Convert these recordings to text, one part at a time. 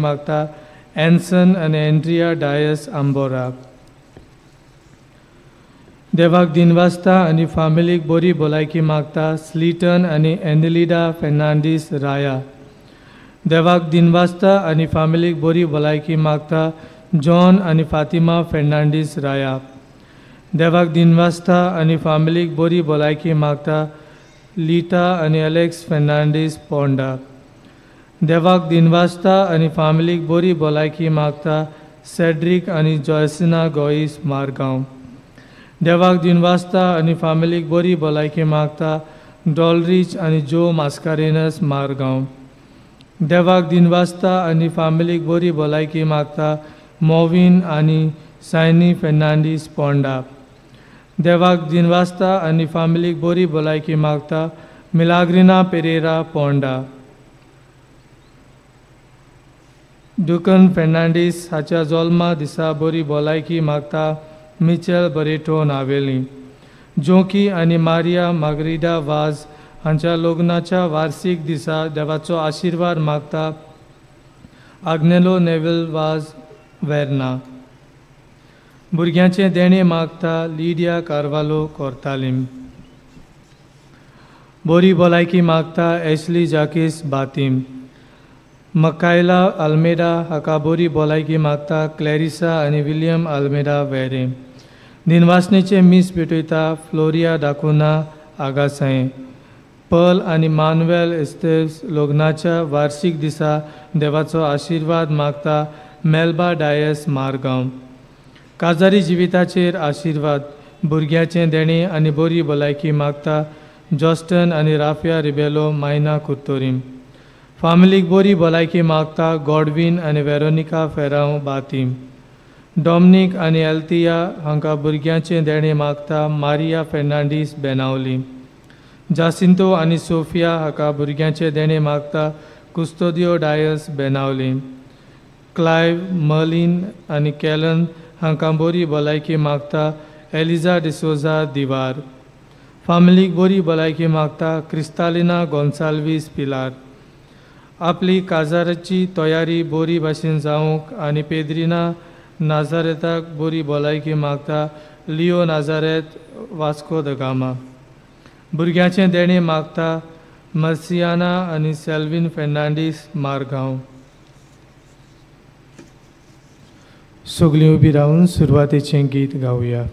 मागता एन्सन आनी एंड्रिया डायस आंबोरा. देवाक दिनवासता आनी फामिलीक बरी भलायकी मागता स्लीटन आनी एनेलिडा फेर्नांडीस राया. देवाक दिनवासता आनी फामिलीक बरी भलायकी मागता जॉन आनी फातिमा फेर्नांडीस राया. देवाक दिनवासता आनी फामिलीक बरी भलायकी मागता लीटा आनी एलेक्स फेर्नांडीस पोंडा. देवाक दिनवासता आनी फामिलीक बरी भलायकी मागता सेड्रिक आनी जॉयसिना गोईस मारगांव. देवाक दिनवासता आनी फामिलीक बरी भलायकी मागता डॉलरीच आनी जो मास्कारेनस मारगांव. देवाक दिनवासता आनी फामिलीक बरी भलायकी मागता मोविन आनी सायनी फेर्नांडीस पोंडा. देवाक दिनवासता आनी फामिलीक बरी भलायकी मागता मिलाग्रिना पेरेरा पोंडा. डुकन फेर्नांडीस हाच्या जल्मा दिसा बरी भलायकी मागता मिचेल बरेटो नावेली. जोकी आनी मारिया माग्रिडा वाज हांच्या लग्नाच्या वार्षिक दिसा देवाचो आशिर्वाद मागता आग्नेलो नेविल वाज वेर्ना. भुरग्यांचे देणे मागता लिडिया कार्वालो कोर्तालीम. बरी भलायकी मागता एशली जाकीस बातीम. मकायला आल्मेडा हाका बरी भलायकी मागता क्लॅरिसा आनी विलियम आल्मेडा वेरे. दिनवासनेचे मीस भेटयता फ्लोरिया डाकुना आगासाय. पल आनी मानुएल एस्तेव्स लग्नाच्या वार्षिक दिसा देवाचो आशिर्वाद मागता मेल्बा डायस मारगांव. काजारी जिविताचेर आशिर्वाद भुरग्याचें देणे आनी बरी भलायकी मागता जॉस्टन आनी राफिया रिबेलो मायना कुर्तोरीम. फामिलीक बरी भलायकी मागता गॉडविन आनी वेरोनिका फेरांव बातीम. डॉमनीक आनी एल्तिया हांकां भुरग्यांचें देणे मागता मारिया फेर्नांडीस बेनावली. जासिंतो आनी सोफिया हाका भुरग्यांचें देणे मागता कुस्तोदियो डायस बेनावली. क्लायव मर्लिन आनी कॅलन हांकां बरी भलायकी मागता एलिजा डिसोजा दिवार. फामिलीक बरी भलायकी मागता क्रिस्तालिना गोन्साल्वीस पिलार. आपली काजाराची तयारी बरी भाशेन जावंक आनी पेद्रिना नाजारेताक बरी भलायकी मागता लिओ नाजारेत वास्को द गामा. भुरग्यांचें देणे मागता मर्सियाना आनी सेल्विन फेर्नांडीस मारगांव. सगळीं उबी रावन सुरवातेचें गीत गावया.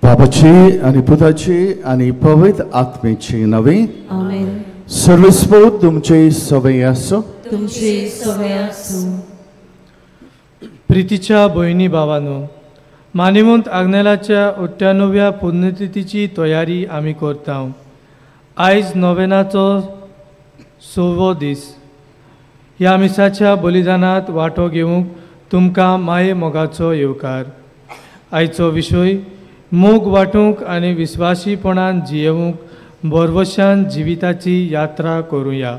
बाबाची आणि पुताची आणि पवित्र आत्मेची नवे आमेन. सर्वस्वत तुमचे सवय असो. तुमची सवय असो. प्रितीच्या भयणी भावांनो, मानिवंत आग्नेलाच्या 98व्या पुण्यतिथीची तयारी आमी करता. आयज नोवेनाचो 6वो दीस. ह्या मिसाच्या बलिदानात वांटो घेवंक तुमकां माये मोगाचो येवकार. आयचो विशय मोग वाटूंक आनी विस्वासीपणान जियेवूंक बोरवशान जिविताची यात्रा करुया.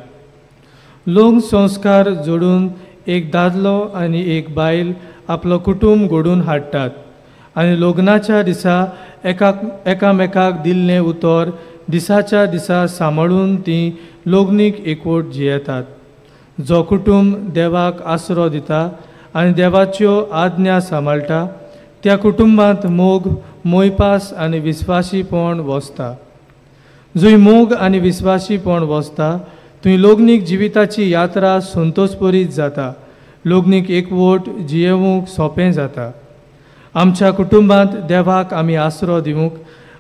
लोक संस्कार जोडून एक दादलो आनी एक बायल आपलो कुटुंब घडोवन हाडटात आनी लग्नाच्या दिसा एकामेकाक दिल्लें उतर दिसाच्या दिसा सांबाळून तीं लग्नीक एकवट जियेतात. जो कुटुंब देवाक आसरो दिता आनी देवाच्यो आज्ञा सांबाळटा त्या कुटुंबांत मोग, मोयपास आनी विस्वासीपण वसता. जंय मोग आनी विस्वासीपण वसता थंय लग्नीक जिविताची यात्रा संतोषभरीत जाता. लग्नीक एकवट जियेवूंक सोंपें जाता. आमच्या कुटुंबांत देवाक आमी आसरो दिवूंक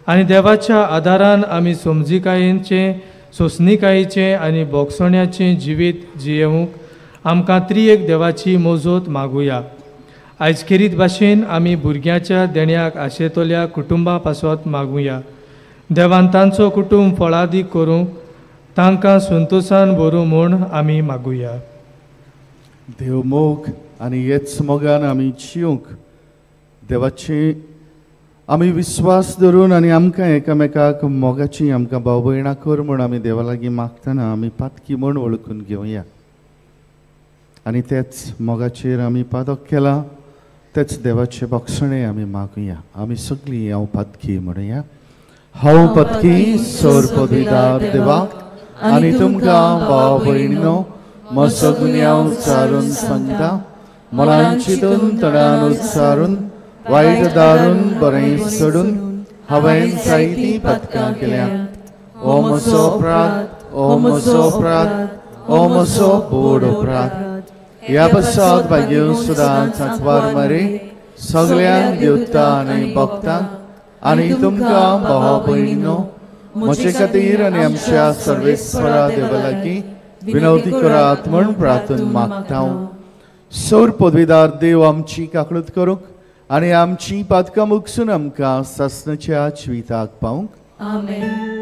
आनी देवाच्या आदारान आमी समजिकायेचें, सोंसणीकायेचें आनी बोगसण्याचें जिवीत जियेवूंक आमकां त्रिएक देवाची मोजत मागुया. आयज खेरीत भाशेन आमी भुरग्याच्या देण्याक आशेतल्या कुटुंबा पासत मागुया. देवान तांचो कुटुंब फळादीक करूंक तांकां संतोशान भरूं म्हूण आमी मागुया. देव मोग आनी हेच मोगान आमी जिवंक देवाची आमी विस्वास धरून आनी आमकां एकामेकाक मोगाची आमकां भाव भयणां कर म्हूण आमी देवा लागीं मागतना आमी पातकी म्हूण वळखून घेवया. आनी तेच मोगाचेर आमी पादक केला, तेच देवाचे बोगसणे आमी मागुया. आमी सगळीं हांव पातकी म्हणुया. हांव पातकी सोर पदवीदार देवाक आनी तुमकां भाव भयणीनो म्हजो गुन्यांव उच्चारून सांगता. मनान चिंतून तडान उच्चारून वायट दारून बरें सोडून हांवें जायतीं पातकां केल्यात. ओ म्हजो अपराध, ओ म्हजो अपराध, ओ म्हजो बोड अपराध. ह्या पासत भाग्यो सुद्दां सांकवार मारे सगळ्यांक देवता आनी भक्तांक आनी तुमकां भाव भयणीनो म्हजे खातीर आनी आमच्या सर्वेस्वरा देवा लागीं विनवती करात म्हूण प्रार्थन मागता. सौर पदवीदार देव आमची काकळूत करूंक आनी आमची पातकां मुगसून आमकां सासणाच्या जिविताक पावूंक. आमेन.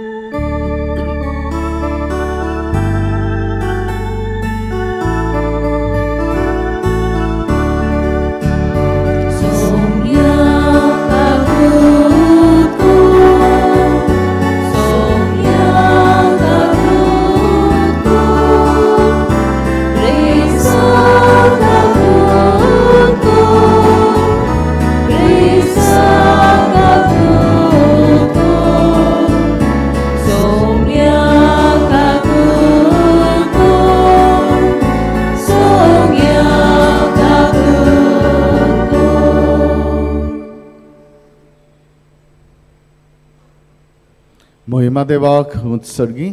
महिमा देवाक उत्सर्गी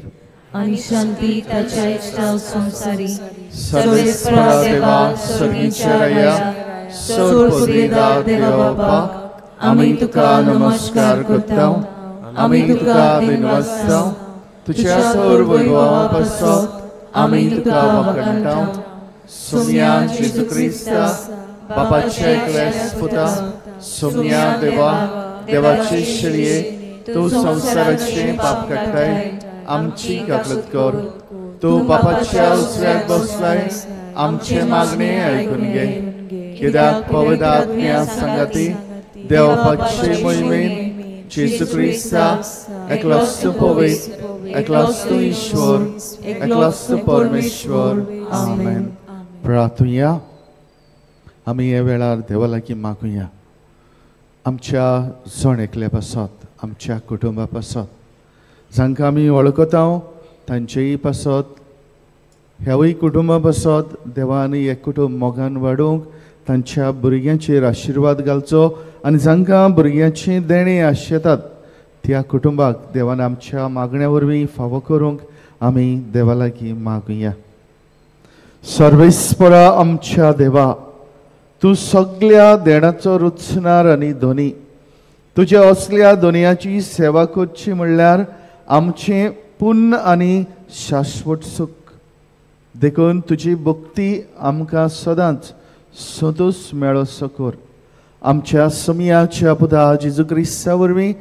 आणि शांती ताच्या इष्टाव संसारी सर्वेस्वरा देवा सर्गीच्या राया सौर पदवीदार देवा बापाक आमी तुका नमस्कार करता. आमी तुका दिनवासता. तुज्या सौर वैभवा पासत आमी तुका वखणटा. सोम्या जेजू क्रिस्ता बापाच्या एकल्याच पुता सोम्या देवा देवाचे शरिये तू संसाराचे पाप काडटाय आमची काकलत कर. तू बापाच्या उजव्याक बसलाय आमचे मागणे आयकून घे. कित्याक पवित्र आत्म्या संगाती देवाचे मोहिमेन जेजू क्रिस्ता एकलोच तू पवित्र, एकलोच तू ईश्वर, एकलोच तू परमेश्वर. आमेन. प्रार्थुया. आमी हे वेळार देवा लागीं मागुया. आमच्या जण एकल्या पासत आमच्या कुटुंबा पासत जांकां आमी वळखता तांचेय पासत ह्यावय कुटुंबा पासत देवानी एक कुटुंब मोगान वाडोवंक तांच्या भुरग्यांचेर आशिर्वाद घालचो आनी जांकां भुरग्यांची देणे आशेतात त्या कुटुंबाक देवान आमच्या मागण्या वरवीं फावो करूंक आमी देवा लागीं मागुया. सर्वेस्परा आमच्या देवा, तूं सगळ्या देणाचो रुचनार आनी धनी. तुज्या असल्या दुनियाची सेवा करची म्हणल्यार आमचें पुण्य आनी शाश्वत सुख. देखून तुजी भक्ती आमकां सदांच संतोश मेळोसो कर. आमच्या समियाच्या पुता जेजू क्रिस्ता वरवीं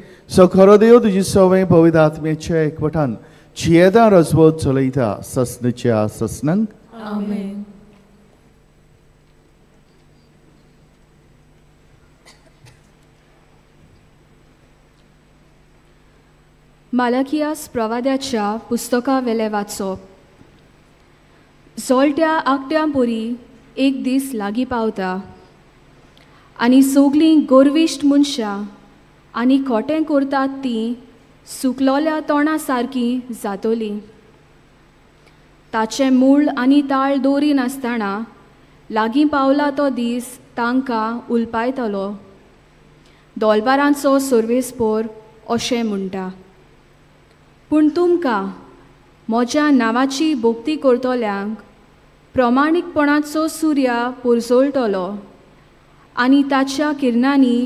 खरो देव तुजी सवय पवित्र आत्म्याच्या एकवटान जियेदार रजवत चलयता ससनाच्या ससनांक. आमेन. मालकियास प्रवाद्याच्या पुस्तका वेले वाचप. जोलट्या आकट्यां पोरी एक दीस लागीं पावता आनी सगलीं गोरविश्ट मनशां आनी खोटें करतात तीं सुकलोल्या तोंडा सारकीं जातोलीं. ताचें मूळ आनी ताळ दोरी नासतना लागीं पावला तो दीस तांकां उलपायतलो. दोलबारांचो सर्वेस्पोर अशें म्हणटा, पूण तुमकां म्हज्या नांवाची भोक्ती करतल्यांक प्रमाणीकपणाचो सुर्या पुरजोळटलो आनी ताच्या किरणांनी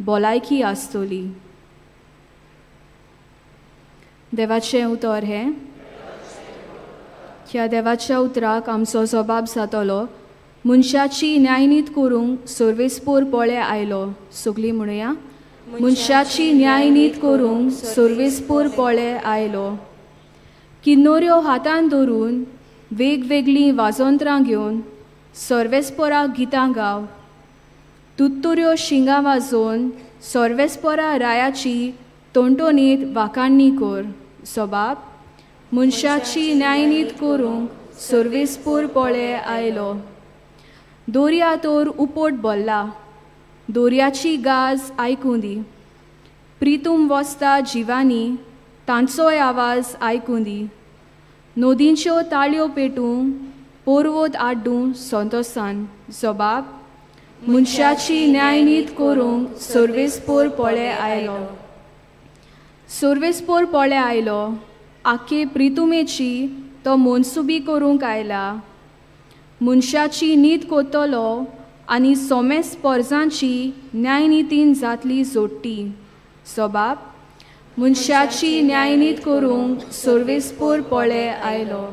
भलायकी आसतली. देवाचें उतर हें. ह्या देवाच्या उतराक आमचो जबाब जातलो, मनशाची न्यायनीत करूंक सर्वेस्पोर पळे आयलो. सगलीं म्हणुया, मनशाची न्यायनीत करूंक सर्वेस्पोर पळे आयलो. किन्नोऱ्यो हातान धरून वेगवेगळीं वाजोंत्रां घेवन सर्वेस्पोराक गितां गाव. तुत्तुऱ्यो शिंगां वाजोवन सर्वेस्पोरा रायाची तोणटोनीत वाखाणणी कर. जबाब, मनशाची न्यायनीत करूंक सर्वेस्पोर पळे आयलो. दोर्यातोर उपोट बोल्ला, दोर्याची गाज आयकूं दी. प्रितूम वस्ता जिवांनी तांचोय आवाज आयकूं दी. नदींच्यो ताळयो पेटूंक पोरवोत आड्डूं संतोसान. जबाब, मनशाची न्यायनीत करूंक सर्वेस्पोर पळे आयलो. सर्वेस्पोर पळे आयलो आख्खे प्रितुमेची तो मनसुबी करूंक आयला. मनशाची नीत कोत्तलो आनी सोमेस पोरजांची न्यायनितीन जातली जोडटी. जबाब, मनशाची न्यायनीत करूंक सर्वेस्पोर पळे आयलो.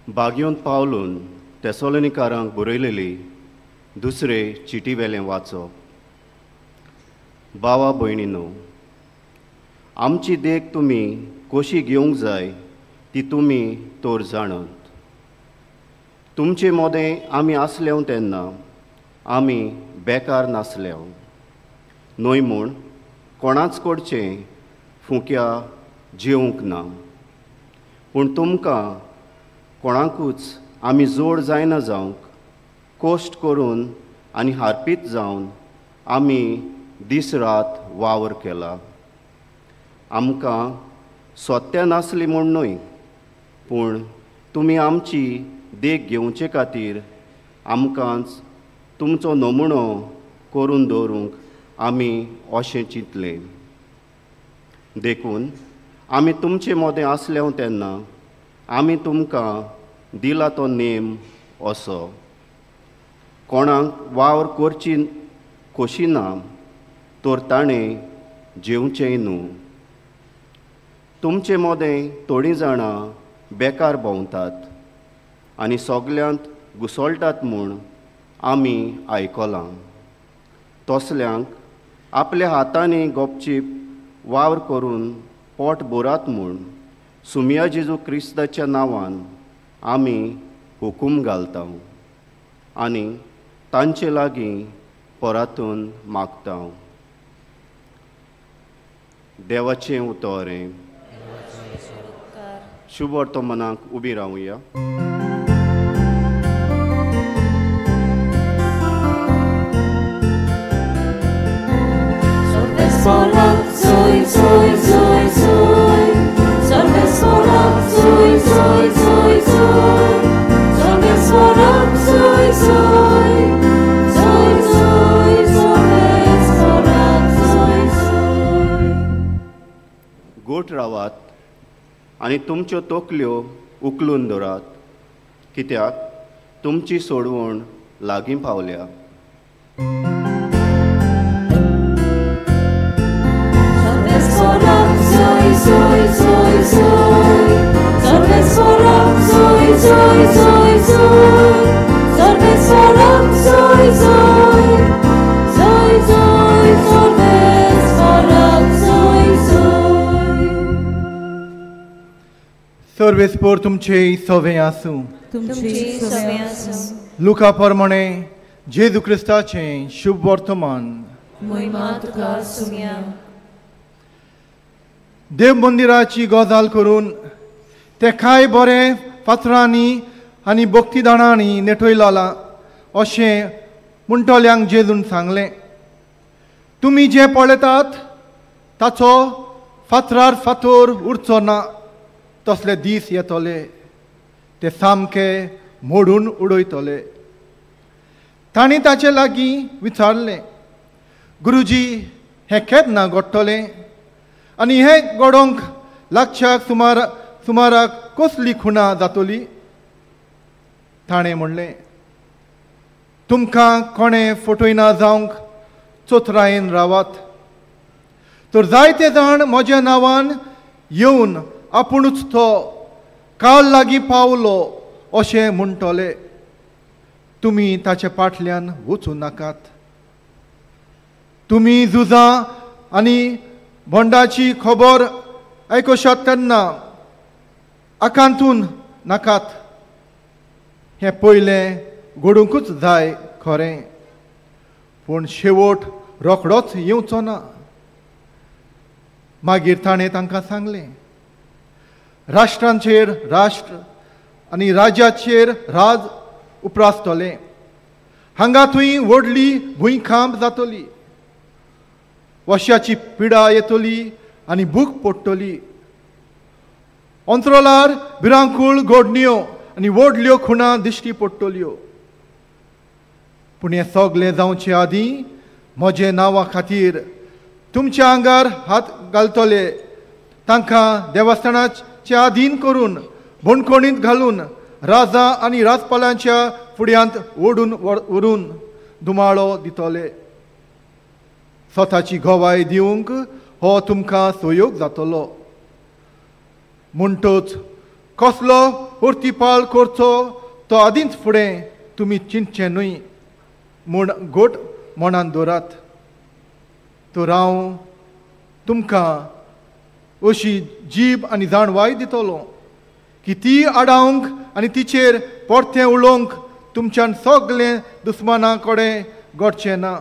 बागयोंत पावलून तेसोलोनिकारांक बरयलेली दुसरे चिटी वेलें वाचप. भावा भयणीनो, आमची देख तुमी कशी घेवंक जाय ती तुमी तोर जाणत. तुमचे मोदें आमी आसलें तेन्ना आमी बेकार नासले. न्हय म्हूण कोणाच कडचें फुक्या जेवंक ना. पूण तुमकां कोणाकूच आमी जोड जायना जावंक कोश्ट करून आनी हारपीत जावन आमी दीस रात वावर केला. आमकां सोत्या नासली म्हूण न्हय, पूण तुमी आमची देख घेवचे खातीर आमकांच तुमचो नमुणो करून दवरूंक आमी अशें चिंतलें. देखून आमी तुमचे मोदें आसले तेन्ना आमी तुमकां दिला तो नेम असो. कोणाक वावर करची खोशी ना तर ताणें जेवचेंय न्हू. तुमचे मोदें थोडीं जाणां बेकार भोंवतात आनी सगल्यांत घुसळटात म्हूण आमी आयकलां. तसल्यांक आपल्या हातांनी गपचीप वावर करून पोट भरात म्हूण सुमया जेजू क्रिस्ताच्या नांवान आमी हुकूम घालता आनी तांचे लागीं परातून मागता. देवाचें उतोरें. शुभ वर्तमानाक उबी रावुया. गोठ रावात आनी तुमच्यो तोकल्यो उखलून दवरात, कित्याक तुमची सोडवण लागीं पावल्या. सर्वेस्पोर तुमचे सोवे आसूं. तुमचे सवे आसूं लुका प्रमाणे जेजू क्रिस्ताचे शुभ वर्तमान महिमा तुका सुम्या देव मंदिराची गजाल करून ते काय बरे फातरांनी आनी भक्तिदानांनी नेटयला अशें म्हणटल्यांक जेजून सांगलें तुमी जे पळयतात ताचो फातरार फातर उरचो ना तसले दीस येतले ते सामके मोडून उडयतले तांणी ताचे लागीं विचारलें गुरुजी हें केन्ना घडटलें आनी हें घडोवंक लागच्याक सुमाराक कसली खुणां जातली ताणें म्हणलें तुमकां कोणें फटयना जावंक चोथरायेन रावात तर जायते जाण म्हज्या नांवान येवन आपुणूच तो काळ लागीं पावलो अशें म्हणटले तुमी ताचे फाटल्यान वचूं नाकात तुमी झुजां आनी भंडाची खबर आयकुशात तेन्ना आकांतून नाकात हें पयलें घडोवंकूच जाय खरें पूण शेवट रोखडोच येवचो ना मागीर ताणें तांकां सांगलें राष्ट्रांचेर राष्ट्र आनी राज्याचेर राज उप्रासतलें हांगा थंय व्हडली भुंयखांब जातली वशाची पिडा येतली आनी भूक पडटली अंतराळार भिरांकूळ घडण्यो आनी व्हडल्यो खुणां दिश्टी पडटल्यो पूण हें सगलें जावचे आदीं म्हजे नांवा खातीर तुमच्या आंगार हात घालतले तांकां देवस्थानाचे आधीन करून भोणकोणींत घालून राजा आनी राजपालांच्या फुड्यांत ओडून व्हरून धुमाळो दितले स्वताची गोवाय दिवंक हो तुमकां सोयोग जातलो म्हणटच कसलो प्रतिपाल करचो तो आदींच फुडें तुमी चिंतचें न्हय म्हूण गोट मनान दवरात तर हांव तुमकां अशी जीब आनी जाणवाय दितलो की ती आडावंक आनी तिचेर परतें उलोवंक तुमच्यान सगलें दुस्मानां कडेन घडचें ना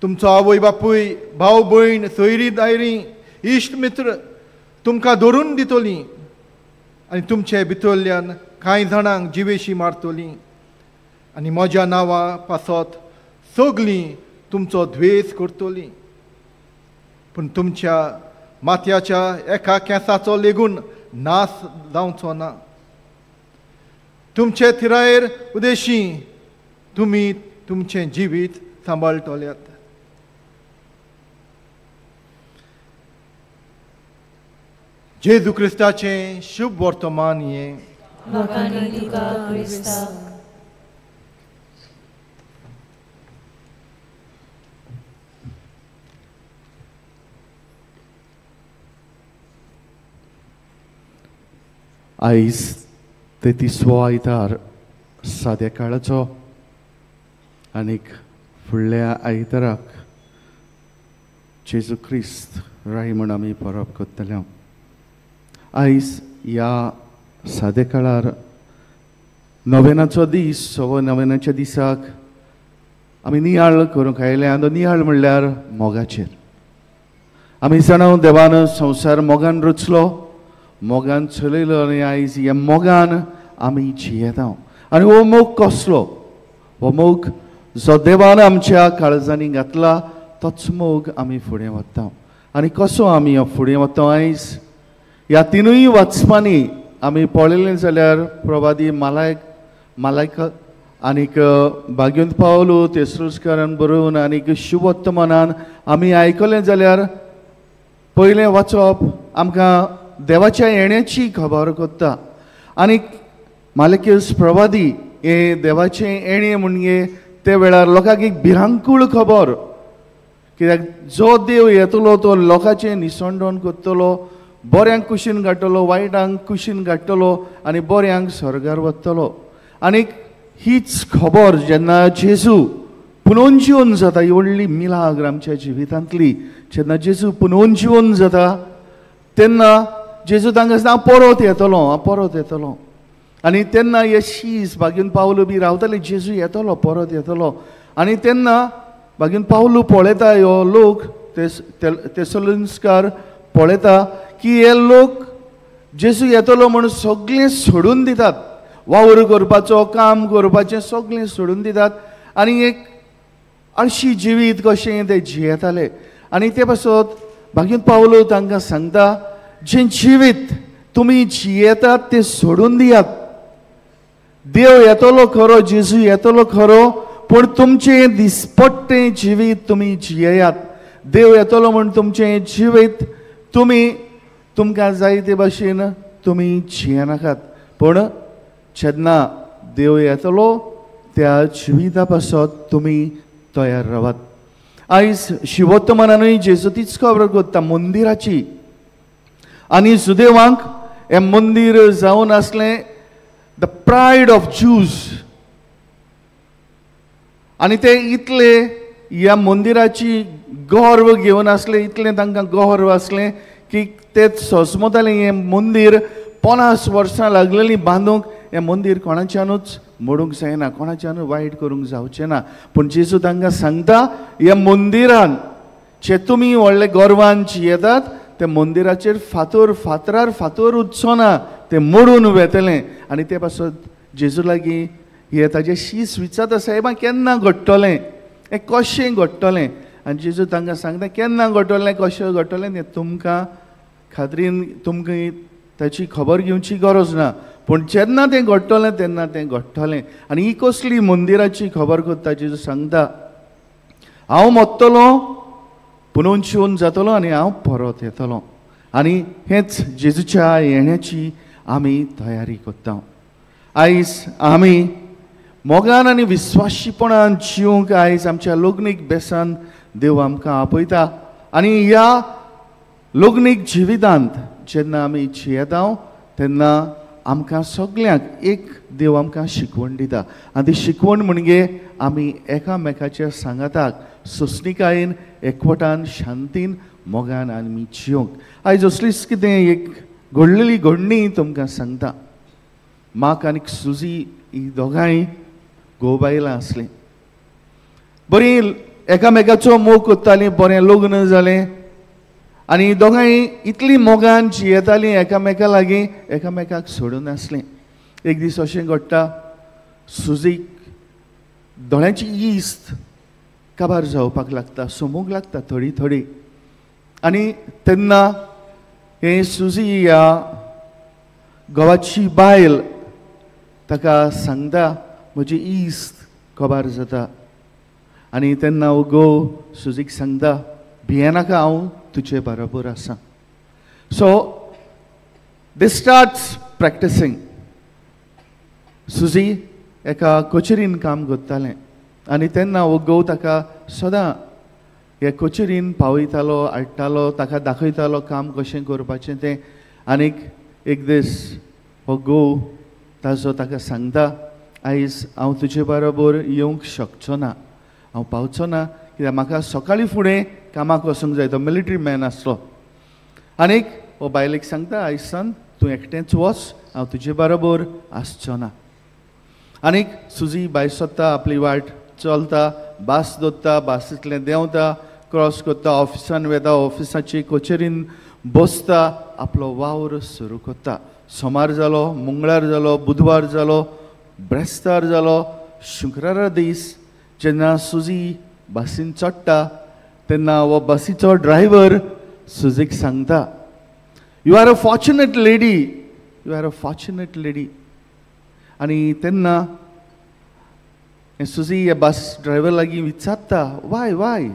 तुमचो आवय बापूय भाव भयण सोयरी दायरी इश्ट मित्र तुमकां धरून दितलीं आनी तुमचे भितरल्यान कांय जाणांक जिवेशी मारतलीं आनी म्हज्या नांवा पासत सगलीं तुमचो द्वेस करतलीं पूण तुमच्या माथ्याच्या एका केंसाचो लेगून नास जावचो ना तुमचे थिरायेर उदेशी तुमी तुमचें जिवीत सांबाळटल्यात जेजू क्रिस्ताचें शुभ वर्तमान हें लोकांनी तुका क्रिस्ता आयज 33वो आयतार साद्या काळाचो आनीक फुडल्या आयताराक जेजू क्रिस्त राय म्हूण आमी परब करतले आयज ह्या साद्या काळार नोवेनाचो दीस सो नोवेनाच्या दिसाक आमी नियाळ करूंक आयले आनी नियाळ म्हणल्यार मोगाचेर आमी जाणा देवान संवसार मोगान रचलो मोगान चलयलो आनी आयज ह्या मोगान आमी जियेता आनी हो मोग कसलो हो मोग जो देवान आमच्या काळजांनी घातला तोच मोग आमी फुडें व्हरता आनी कसो आमी फुडें वता आयज ह्या तिनूय वाचपांनी आमी पळयलें जाल्यार प्रवादी मालायक आनीक भाग्यवंत पावलो तेसरूसकारान बरोवन आनीक शुभ वर्तमानान आमी आयकलें जाल्यार पयलें वाचप आमकां देवाच्या येण्याची खबर करता आनीक मालकेस प्रवादी हे देवाचें येणें म्हणजे ते वेळार लोकांक एक भिरांकूळ खबर कित्याक जो देव येतलो तो लोकांचें निसंडण करतलो बऱ्यांक कुशीन काडटलो वायटांक कुशीन काडटलो आनी बऱ्यांक स्वर्गार व्हरतलो आनीक हीच खबर जेन्ना जेजू पुनोवजीवन जाता ही व्हडली मिलाग्र आमच्या जिवितांतली जेन्ना जेजू पुनोवजीवन जाता तेन्ना जेजू तांकां सांगता परत येतलो आनी तेन्ना हे शीस बागेन पावलो बी रावताले जेजू येतलो परत येतलो आनी तेन्ना बागेन पावलो पळयता हो लोक तेसलोनिकार पळयता की हे लोक जेजू येतलो म्हणून सगळें सोडून दितात वावर करपाचो काम करपाचें सगळें सोडून दितात आनी एक आळशी जिवीत कशें ते जियेताले आनी ते पासत बागेन पावलो तांकां सांगता जें जिवीत तुमी जियेतात तें सोडून दियात देव येतलो खरो जेजू येतलो खरो पूण तुमचें दिसपट्टें जिवीत तुमी जियेयात देव येतलो म्हूण तुमचें जिवीत तुमकां जाय ते भाशेन तुमी जियेनाकात पूण जेन्ना देव येतलो त्या जिविता पासत तुमी तयार रावात आयज शिवोत्तमानानूय जेजू तीच खबर करता मंदिराची आनी सुदैवांक हें मंदीर जावन आसलें द प्रायड ऑफ ज्यूज आनी ते इतले ह्या मंदिराची गर्व घेवन आसले इतलें तांकां गर्व आसलें की ते सोसमतालें हें मंदीर 50 वर्सां लागलेलीं बांदूंक हें मंदीर कोणाच्यानूच मोडूंक जायना कोणाच्यानूच वायट करूंक जावचें ना पूण जेजू तांकां सांगता ह्या मंदिरान जे तुमी व्हडले गर्वान जियेतात त्या मंदिराचेर फातरार फातर उरचो ना तें मोडून वेतलें आनी ते पासत जेजू लागीं हे ताजें शीस विचारता सायबा केन्ना घडटलें हें कशें घडटलें आनी जेजू तांकां सांगता केन्ना घडटलें कशें घडटलें तें तुमकां खात्रीन तुमकां ताची खबर घेवची गरज ना पूण जेन्ना तें घडटलें तेन्ना तें घडटलें आनी ही कसली मंदिराची खबर करता जेजू सांगता हांव मरतलों पुनर्जीवन जातलो आनी हांव परत येतलों आनी हेच जेजूच्या येण्याची आमी तयारी करता आयज आमी मोगान आनी विस्वासीपणान जिवंक आयज आमच्या लग्नीक बेसान देव आमकां आपयता आनी ह्या लग्नीक जिवितांत जेन्ना आमी जियेता तेन्ना आमकां सगळ्यांक एक देव आमकां शिकवण दिता आनी ती शिकवण म्हणजे आमी एकामेकाच्या सांगाताक सोंसणिकायेन एकवटान शांतीन मोगान आमी जिवंक आयज असलीच कितें एक घडलेली घडणी तुमकां सांगता माक आनी सुजी ही दोगांय घोव बायलां आसलीं बरीं एकामेकाचो मोग करतालीं बरें लग्न जालें आनी दोगांय इतलीं मोगान जियेतालीं एकामेका लागीं एकामेकाक सोडून आसलीं एक दीस अशें घडटा सुजीक दोळ्याची इस्त काबार जावपाक लागता सोमूंक लागता थोडी थोडी आनी तेन्ना हे सुजी ह्या घोवाची बायल ताका सांगता म्हजी इस्त काबार जाता आनी तेन्ना हो घोव सुजीक सांगता भियेनाका हांव तुजे बरोबर आसा सो दे स्टार्ट्स प्रॅक्टिसींग सुजी एका कचेरीन काम करतालें आनी तेन्ना हो घोव ताका सदां हे कचेरीन पावयतालो हाडटालो ताका दाखयतालो काम कशें करपाचें तें आनीक एक दीस हो घोव ताका सांगता आयज हांव तुजे बरोबर येवंक शकचो ना हांव पावचो ना कित्याक म्हाका सकाळीं फुडें कामाक वचूंक जाय तो मिलिटरी मॅन आसलो आनीक हो बायलेक सांगता आयज सान तूं एकटेंच वच हांव तुजे बरोबर आसचो ना आनीक सुजी भायर सरता आपली वाट चलता बास दवरता बासींतलें देंवता क्रॉस करता ऑफिसान वेता ऑफिसाची कचेरीन बसता आपलो वावर सुरू करता सोमार जालो मंगळार जालो बुधवार जालो ब्रेस्तार जालो शुक्रारा दीस जेन्ना सुजी बसीन चडटा तेन्ना हो बसीचो ड्रायव्हर सुजीक सांगता you are a fortunate lady you are a fortunate lady आनी तेन्ना सुजी हे बस ड्रायव्हर लागीं विचारता वाय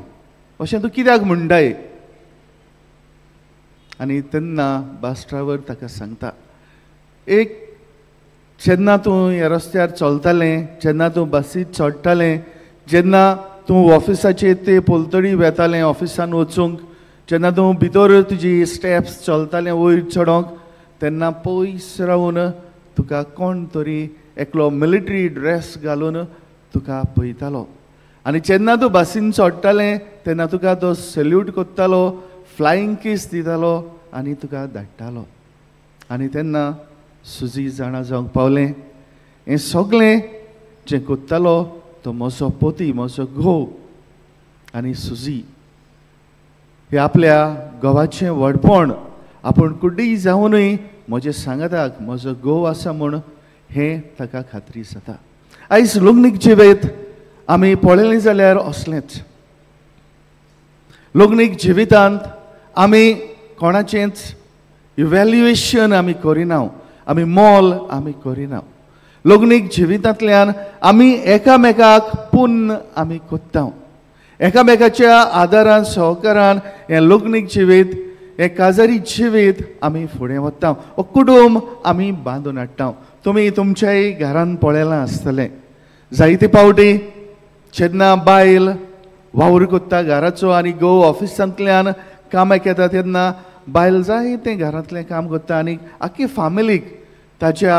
अशें तूं कित्याक म्हणटाय आनी तेन्ना बस ड्रायव्हर ताका सांगता एक जेन्ना तूं ह्या रस्त्यार चलतालें जेन्ना तूं बसींत चडटालें जेन्ना तूं ऑफिसाचेर ते पोलतडी वेतालें ऑफिसान वचूंक जेन्ना तूं भितर तुजी स्टेप्स चलतालें वयर चडोंक तेन्ना पयस रावन तुका कोण तरी एकलो मिलिटरी ड्रेस घालून तुका पळयतालो आनी जेन्ना तूं बसीन चडटालें तेन्ना तुका तो सॅल्यूट करतालो फ्लायींग किस दितालो आनी तुका धाडटालो आनी तेन्ना सुजी जाणा जावंक पावलें. हें सगळें जें कोत्तालो तो म्हजो पोती, म्हजो घोव आनी सुजी. हे आपल्या घोवाचें व्हडपण आपूण कुड्डीय जावनूय म्हजे सांगाताक म्हजो घोव आसा म्हूण हें ताका खात्री जाता. आयज लग्नीक जिवेत आमी पळयलें जाल्यार असलेंच. लग्नीक जिवितांत आमी कोणाचेंच इवॅल्युएशन आमी करिना, आमी मोल आमी करिना. लग्नीक जिवितांतल्यान आमी एकामेकाक पुन्न आमी कोत्ता. एकामेकाच्या आदारान सहकारान हें लग्नीक जिवीत, हें काजारी जिवीत आमी फुडें व्हरता. हो कुटूंब आमी बांदून हाडटा. तुमी तुमच्याय घरान पळयलां आसतलें जायते पावटी जेन्ना बायल वावर कोत्ता घराचो आनी घोव ऑफिसांतल्यान कामाक येता तेन्ना बायल जायतें घरांतलें काम करता आनी आख्खे फामिलीक ताच्या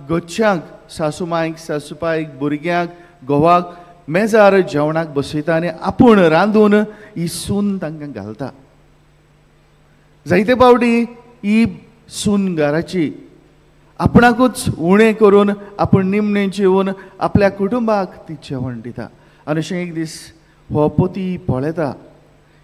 घरच्यांक, सासूमांयक, सासूपायक, भुरग्यांक, घोवाक मेजार जेवणाक बसयता आनी आपूण रांदून ही सून तांकां घालता. जायते पावटी ही सून घराची आपणाकूच उणें करून आपूण निमणें जेवून आपल्या कुटुंबाक ती जेवण दिता. आनी अशें एक दीस हो पोती पळयता,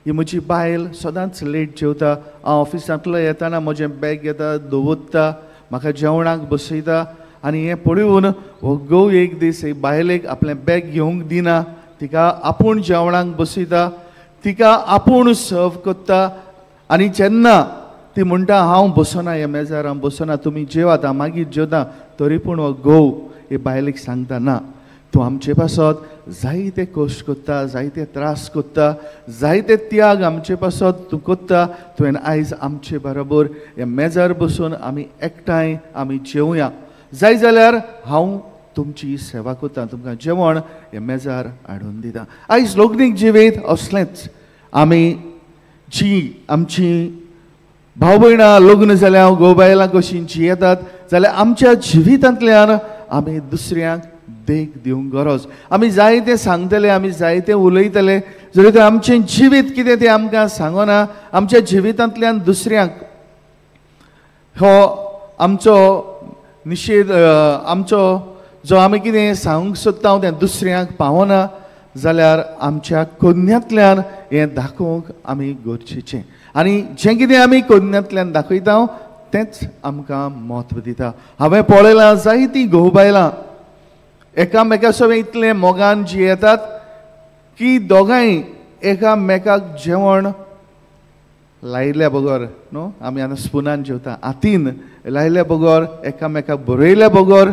ही म्हजी बायल सदांच लेट जेवता. हांव ऑफिसांतलो येताना म्हजें बॅग घेता, दवरता, म्हाका जेवणाक बसयता आनी हें पळोवन हो घोव एक दीस ही बायलेक आपलें बॅग घेवंक दिना, तिका आपूण जेवणाक बसयता, तिका आपूण सर्व करता. आनी जेन्ना ती म्हणटा हांव बसना ह्या मेजार, हांव बसना, तुमी जेवात, हांव मागीर जेवता, तरी पूण हो घोव हे बायलेक सांगता ना, तूं आमचे पासत जायते कश्ट करता, जायते त्रास करता, जायते त्याग आमचे पासत तूं करता. तुवें आयज आमचे बरोबर ह्या मेजार बसून आमी एकठांय आमी जेवया. जाय जाल्यार हांव तुमची सेवा करता, तुमकां जेवण हे मेजार हाडून दिता. आयज लग्नीक जिवीत असलेंच. आमी जी आमची भाव भयणां लग्न जाल्यार घोव बायलां कशीं जियेतात जाल्यार आमच्या जिवितांतल्यान आमी दुसऱ्यांक देख दिवंक गरज. आमी जायते सांगतले, आमी जायते उलयतले, जरी तर आमचें जिवीत कितें तें आमकां सांगना, आमच्या जिवितांतल्यान दुसऱ्यांक हो आमचो निशेध, आमचो जो आमी कितें सांगूंक सोदता तें दुसऱ्यांक पावना जाल्यार आमच्या कोन्यांतल्यान हें दाखोवंक आमी गरजेचें. आनी जें कितें आमी कोन्यांतल्यान दाखयता तेंच आमकां म्हत्व दिता. हांवें पळयलां जायतीं घोव बायलां एकामेकासो इतलें मोगान जियेतात की दोगांय एकामेकाक जेवण लायल्या बगर न्हू, आमी आतां स्पुनान जेवता, हातीन लायल्या बगर एकामेकाक बरयल्या बगर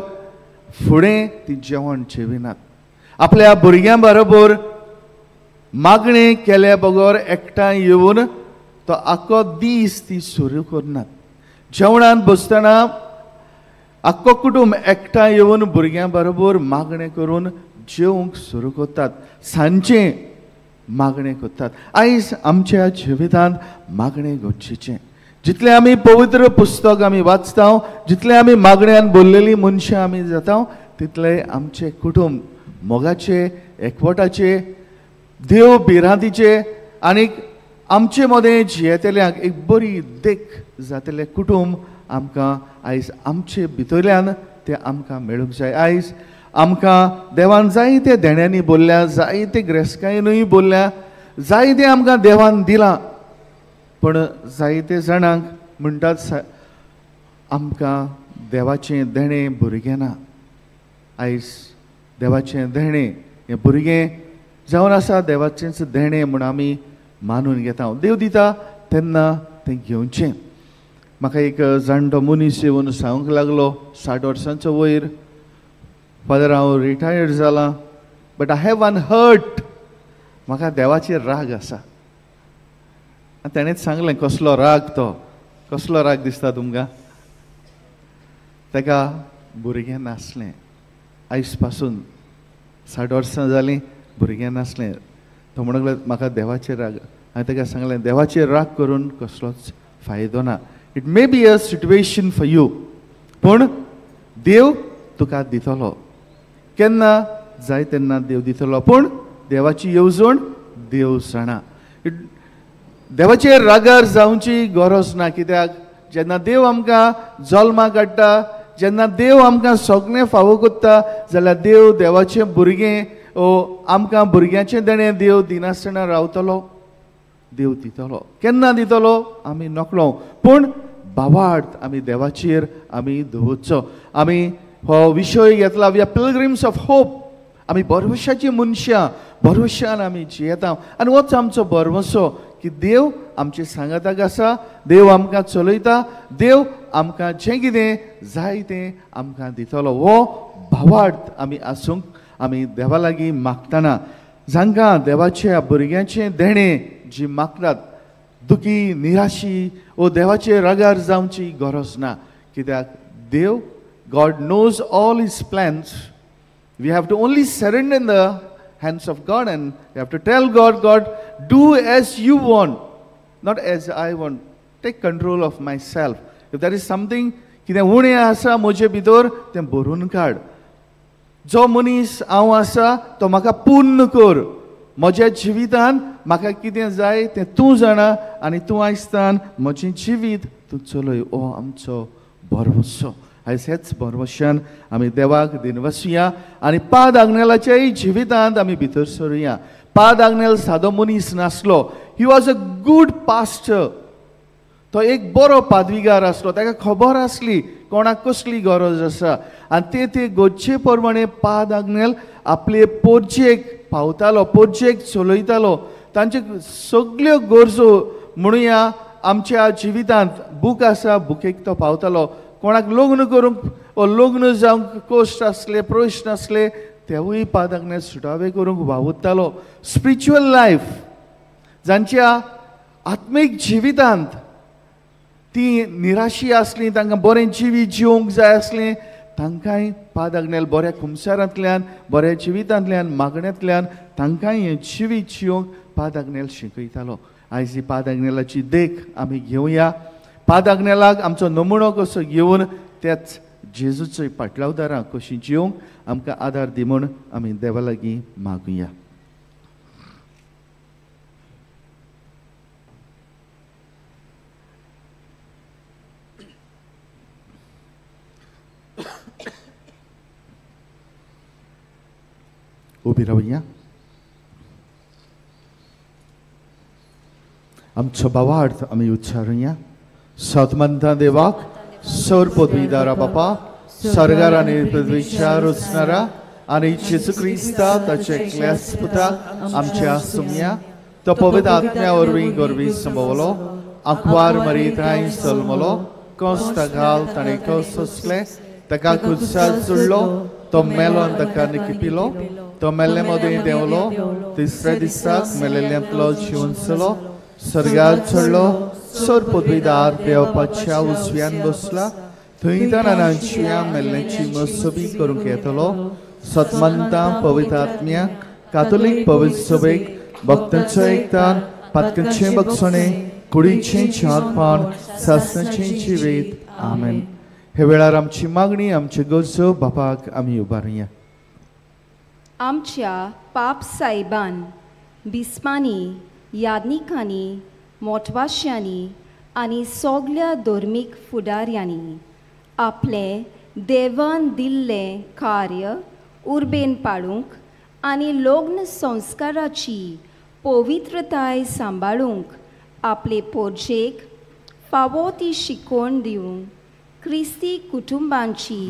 फुडें ती जेवण जेविनात. आपल्या भुरग्यां बरोबर मागणें केल्या बगर एकठांय येवन तो आख्खो दीस ती सुरू करनात. जेवणान बसतना आख्खो कुटूंब एकठांय येवन भुरग्यां बरोबर मागणें करून जेवंक सुरू करतात, सांजचें मागणें करतात. आयज आमच्या जिवितांत मागणें गरजेचें. जितलें आमी पवित्र पुस्तक आमी वाचता, जितलें आमी मागण्यांन भरलेलीं मनशां आमी जाता, तितलें आमचें कुटूंब मोगाचें, एकवटाचें, देव भिरांतीचें आनीक आमचे मदें जियेतल्यांक एक बरी देख जातलें कुटूंब आमकां आयज आमचे भितरल्यान तें आमकां मेळूंक जाय. आयज आमकां देवान जायते देण्यांनी बोल्ल्या, जायते ग्रेस्कायेनूय बोल्ल्या, जायते आमकां देवान दिलां, पण जायते जाणांक म्हणटात आमकां देवाचें देणें भुरगें ना. आयज देवाचें देणें हें भुरगें जावन आसा, देवाचेंच देणें म्हूण आमी मानून घेता. देव दिता तेन्ना तें घेवचें. म्हाका एक जाणटो मनीस येवन सांगूंक लागलो, 60 वर्सांचो वयर, फादर हांव रिटायर्ड जालां, but I have one heart, म्हाका देवाचेर राग आसा. ताणेंच सांगलें, कसलो राग तो, कसलो राग दिसता तुमकां? ताका भुरगें नासलें. आयज पासून 60 वर्सां जालीं भुरगें नासलें. तो म्हणूंक लागलो म्हाका देवाचेर राग. हांवें ताका सांगलें, देवाचेर राग करून कसलोच फायदो ना. It may be a situation for you, पूण देव तुका दितलो. केन्ना जाय तेन्ना देव दितलो, पूण देवाची येवजण देव जाणा. देवाचेर रागार जावची गरज ना. कित्याक जेन्ना देव आमकां जल्माक हाडटा, जेन्ना देव आमकां सगळें फावो करता जाल्यार देव देवाचें भुरगें आमकां भुरग्याचें देणें देव दिनासतना रावतलो, देव दितलो. केन्ना दितलो आमी नकळो, पूण भावार्थ आमी देवाचेर आमी दवरचो. आमी हो विशय घेतला, we are pilgrims of hope. आमी भरवशाची मनशां, भरवशान आमी जियेता. आनी होच आमचो भरवसो की देव आमचे सांगाताक आसा, देव आमकां चलयता, देव आमकां जें कितें जाय तें आमकां दितलो. हो भावार्थ आमी आसूंक आमी देवा लागीं मागतना, जांकां देवाच्या भुरग्याचें देणें जी मागतात, दुखी निराशी वो देवाचे रागार जावची गरज ना. कित्याक देव, God knows all his plans. We have to only surrender in the hands of God, and we have to tell God, God, do as you want, not as I want. Take control of myself. If there is something कितें उणें आसा म्हजे भितर तें भरून काड. जो मनीस हांव आसा तो म्हाका पूर्ण कर. म्हज्या जिवितान म्हाका कितें जाय तें तूं जाणा, आनी तूं आयजतान म्हजें जिवीत तूं चलय. हो आमचो भरवसो. आयज हेच भरवशान आमी देवाक दिनवसुया आनी पाद आग्नेलाच्याय जिवितांत आमी भितर सरुया. पाद आग्नेल सादो मनीस नासलो. He was a good pastor. तो एक बरो पादवीगार आसलो. ताका खबर आसली कोणाक कसली गरज आसा, आनी ते गोदचे प्रमाणे पाद आग्नेल आपले पोरचेक पावतालो, पोरचेक चलयतालो. तांचे सगल्यो गरजो म्हणुया आमच्या जिवितांत बूक आसा, बुकेक तो पावतालो. कोणाक लग्न करूंक वा लग्न जावंक कश्ट आसले, प्रश्न आसले, तेवूय पाद आग्नेल सुटावे करूंक वावुरतालो. स्पिरिच्युअल लायफ जांच्या आत्मीक जिवितांत ती निराशी आसली, तांकां बरें जिवीत जिवंक जाय आसलें, तांकांय पाद आग्नेल बऱ्या खुमसारांतल्यान, बऱ्या जिवितांतल्यान, मागण्यांतल्यान तांकांय हें जिवीत जिवंक पाद आग्नेल शिकयतालो. आयज ही पाद आग्नेलाची देख आमी घेवया. पाद आग्नेलाक आमचो नमुनो कसो घेवन त्याच जेजूचो पाटलावदारां कशीं जिवंक आमकां आदार दी म्हूण आमी देवा लागीं मागुया. उबी रावया. आमचो भावार्थ आमी उच्चारुया. सतमंता देवाक सौर पदवीदारा बापा, सर्गार आनी पृथ्वीच्या रचणारा आनी जेजू क्रिस्ता ताचे एकल्याच पुताक आमच्या सुमया, तो पवित्र आत्म्या वरवीं गोरवी संभवलो, आंकवार मरीताय जल्मलो, कोस्ता घाल ताणें कोस सोंसलें, ताका खुर्सार चुडलो, तो मेलो आनी ताका निकिपिलो, तो मेल्ले मदें देंवलो, तिसऱ्या दिसाक मेलेल्यांतलो जिवंसलो, सर्गार चडलो, सौर पदवीदार देवपाच्या उजव्यान बसला, थंय ताणांच्या मेल्ल्याची मसोबी करूंक येतलो. सतमंता पवित्र आत्म्या, कातोलीक पवित्र सभेक, भक्तांचो एकतान, पातकांचें बक्षणें, कुडीचें चारपान, सासणाचें जिवीत. आमेन. हे वेळार आमची मागणी, आमचे गरजो बापाक आमी उबारुया. आमच्या पाप सायबान, बिस्मांनी, यादनिकांनी, मोटवाश्यांनी आनी सगल्या धर्मीक फुडाऱ्यांनी आपलें देवान दिल्लें कार्य उर्बेन पाडूंक आनी लग्न संस्काराची पवित्रताय सांबाळूंक आपले पोरचेक फावो ती शिकवण दिवंक क्रिस्ती कुटुंबांची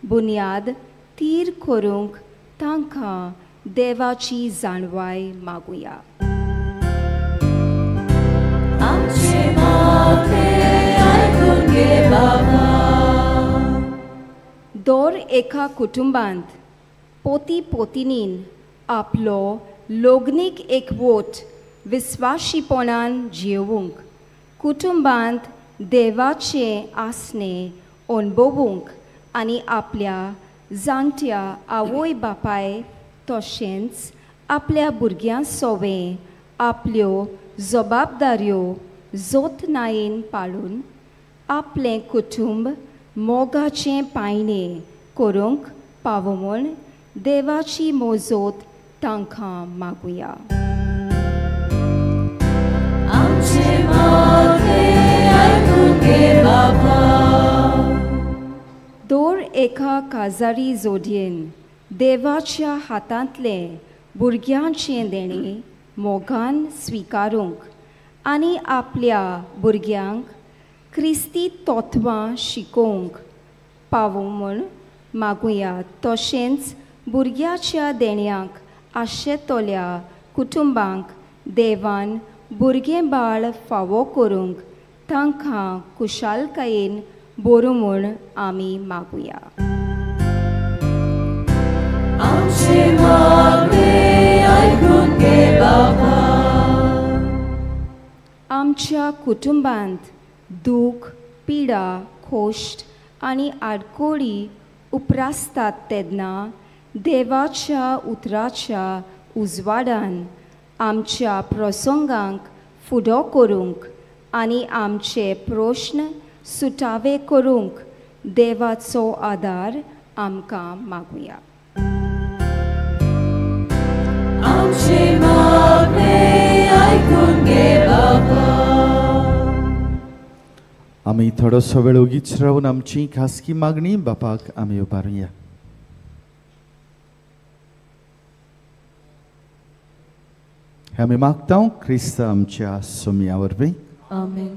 बुन्याद थीर करूंक तांकां देवाची जाणवाय मागुया. दर एका कुटुंबांत पोती पोतिनीन आपलो लग्नीक एकवट विस्वाशीपणान जियोवंक, कुटुंबांत देवाचें आसणें अणभवूंक आनी आपल्या जाणट्या आवय बापाय तशेंच आपल्या भुरग्यां सोवें आपल्यो जबाबदाऱ्यो जोतनायेन पाळून आपलें कुटुंब मोगाचें पायणें करूंक पावो म्हूण देवाची मोजत तांकां मागुया. दर एका काजारी जोडयेन देवाच्या हातांतले भुरग्यांचें देणे मोगान स्विकारूंक आनी आपल्या भुरग्यांक क्रिस्ती तत्वां शिकोवंक पावूं म्हूण मागुया. तशेंच भुरग्याच्या देण्यांक आशेतोल्या कुटुंबांक देवान भुरगें बाळ फावो करूंक तांकां कुशालकायेन बरो म्हूण आमी मागुया. आमचे मागणे आयकून घे बाबा. आमच्या कुटुंबांत दूख, पिडा, खोश्ट आनी आडकोळी उप्रासतात तेन्ना देवाच्या उतराच्या उजवाडान आमच्या प्रसंगांक फुडो करूंक आनी आमचे प्रश्न सुटावे करूंक देवाचो आदार आमकां मागुया. आमचे मागणे आयकून घे बाबा. आमी थोडोसो वेळ उगीच रावन आमची खासगी मागणी बापाक आमी उबारुया. आमी मागता क्रिस्त आमच्या सुमया वरवीं. आमेन.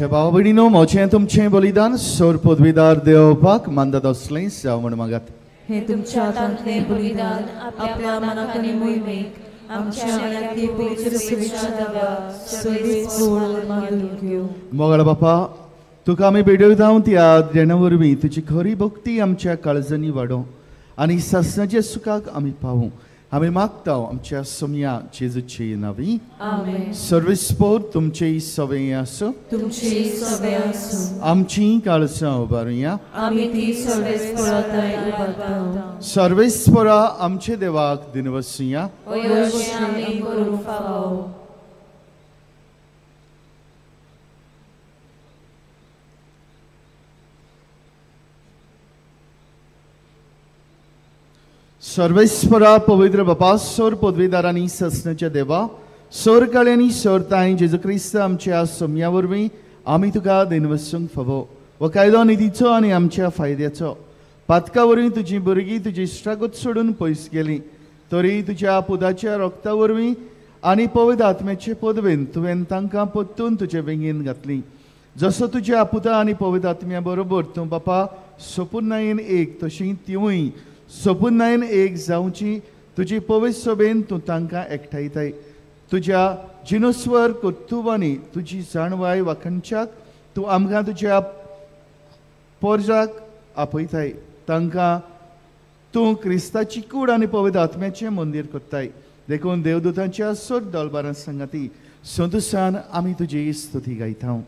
भाव भयणीनो, मोचें तुमचें बलिदान सोर पदवीदार देवपाक मानदात असलें जावं म्हण मागात. हे तुमच्या हातांतले बलिदान आपल्या मनाक आनी मोहिमेक आमच्या आयांतली पवित्र सेवेच्या दाव्या सैवेच सोड मागून घेवं. मोगळ बापा, तुका आमी बेडयता त्या देणा वरवीं तुजी खरी भक्ती आमच्या काळजांनी वाडो आनी सासणाच्या सुखाक आमी पावूं. आमी मागता आमच्या सोम्या जेजूची नांवी. आमेन. सर्वेस्पोर तुमची सवय आसूं. तुमची सवय आसूं. आमची काळजां उबारुया. आमी ती सर्वेस्पराताय उबारता. सर्वेस्परा आमचे देवाक दिनवसूया. अयोश्य आमी करूंक फावो. सर्वेस्परा पवित्र बापा, सोर पदवीदारांनी ससनाच्या देवा, सोर काळ्यांनी सोरताय जेजू क्रिस्त आमच्या सोम्या वरवीं आमी तुका दिनवसूंक फावो. हो कायदो निधीचो आनी आमच्या फायद्याचो. पातका वरवीं तुजीं भुरगीं तुजी इश्टागत सोडून पयस गेलीं, तरी तुज्या पुताच्या रक्ता वरवीं आनी पवित्र आत्म्याचे पदवेन तुवें तांकां परतून तुजे वेंगेन घातलीं. जसो तुज्या पुता आनी पवित्र आत्म्या बरोबर तूं बापा सोपुर्नायेन एक, तशीं तिवूय सोपुर्नायेन एक जावची तुजी पवित्र सभेन तूं तांकां एकठायताय. तुज्या जिनस्वर कर्तुवांनी तुजी जाणवाय वाखणच्याक तूं आमकां तुज्या पोरजाक आपयताय. तांकां तूं क्रिस्ताची कूड आनी पवित्र आत्म्याचें मंदीर करताय. देखून देवदूतांच्या सोड दळबारां सांगाती संतोशान आमी तुजी स्तुती गायता.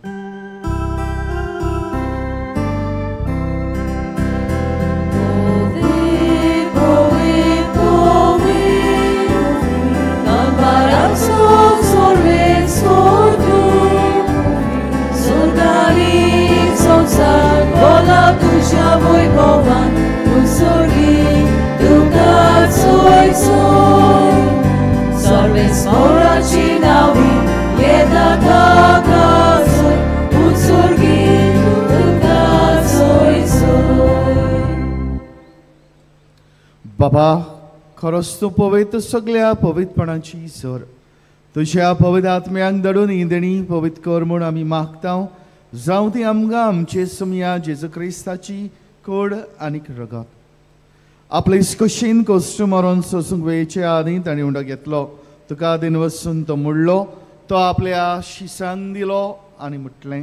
Tuja wojwowan, usoli, duka coj coj. Sorbe spora ci nawi, jedna taka coj. बाबा, खरोच तूं पवित्र सगळ्या पवित्रपणाची सर. तुज्या पवित्र आत्म्यांक धाडून ही देणी पवित्र कर म्हूण आमी मागता. जावं ती आमकां आमचे सुमया जेजू क्रिस्ताची कोड आनीक रगत. आपले कुशीन कोश्ट मारून सोसूंक वेळचे आदी ताणें उंडो घेतलो. तुका दिन वचून तो मुडलो. तो आपल्या शिसांक दिलो आनी म्हटलें,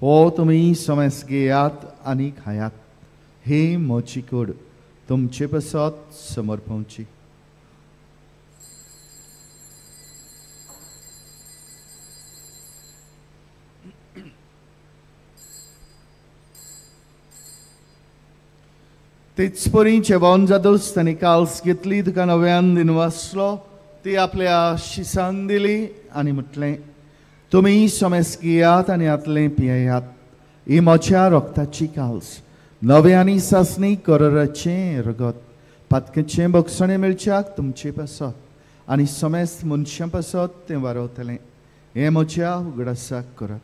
हो तुमी समेस घेयात आनी खायात. हे म्हजी कूड तुमचे पासत समर्पवची. तेच परी जेवण जातच ताणें काल्स घेतली. तुका नव्यान दिन वाचलो. ती आपल्या शिसांक दिली आनी म्हटलें, तुमी समेस घेयात आनी आतलें पियेयात. ही म्हज्या रोगताची काल्स, नवे आनी सासणी करराचें रगत. पातकेचें बक्षणें मेळच्याक तुमचे पासत आनी समेस मनशां पासत तें वारवतलें. हें म्हज्या उगडासाक करात.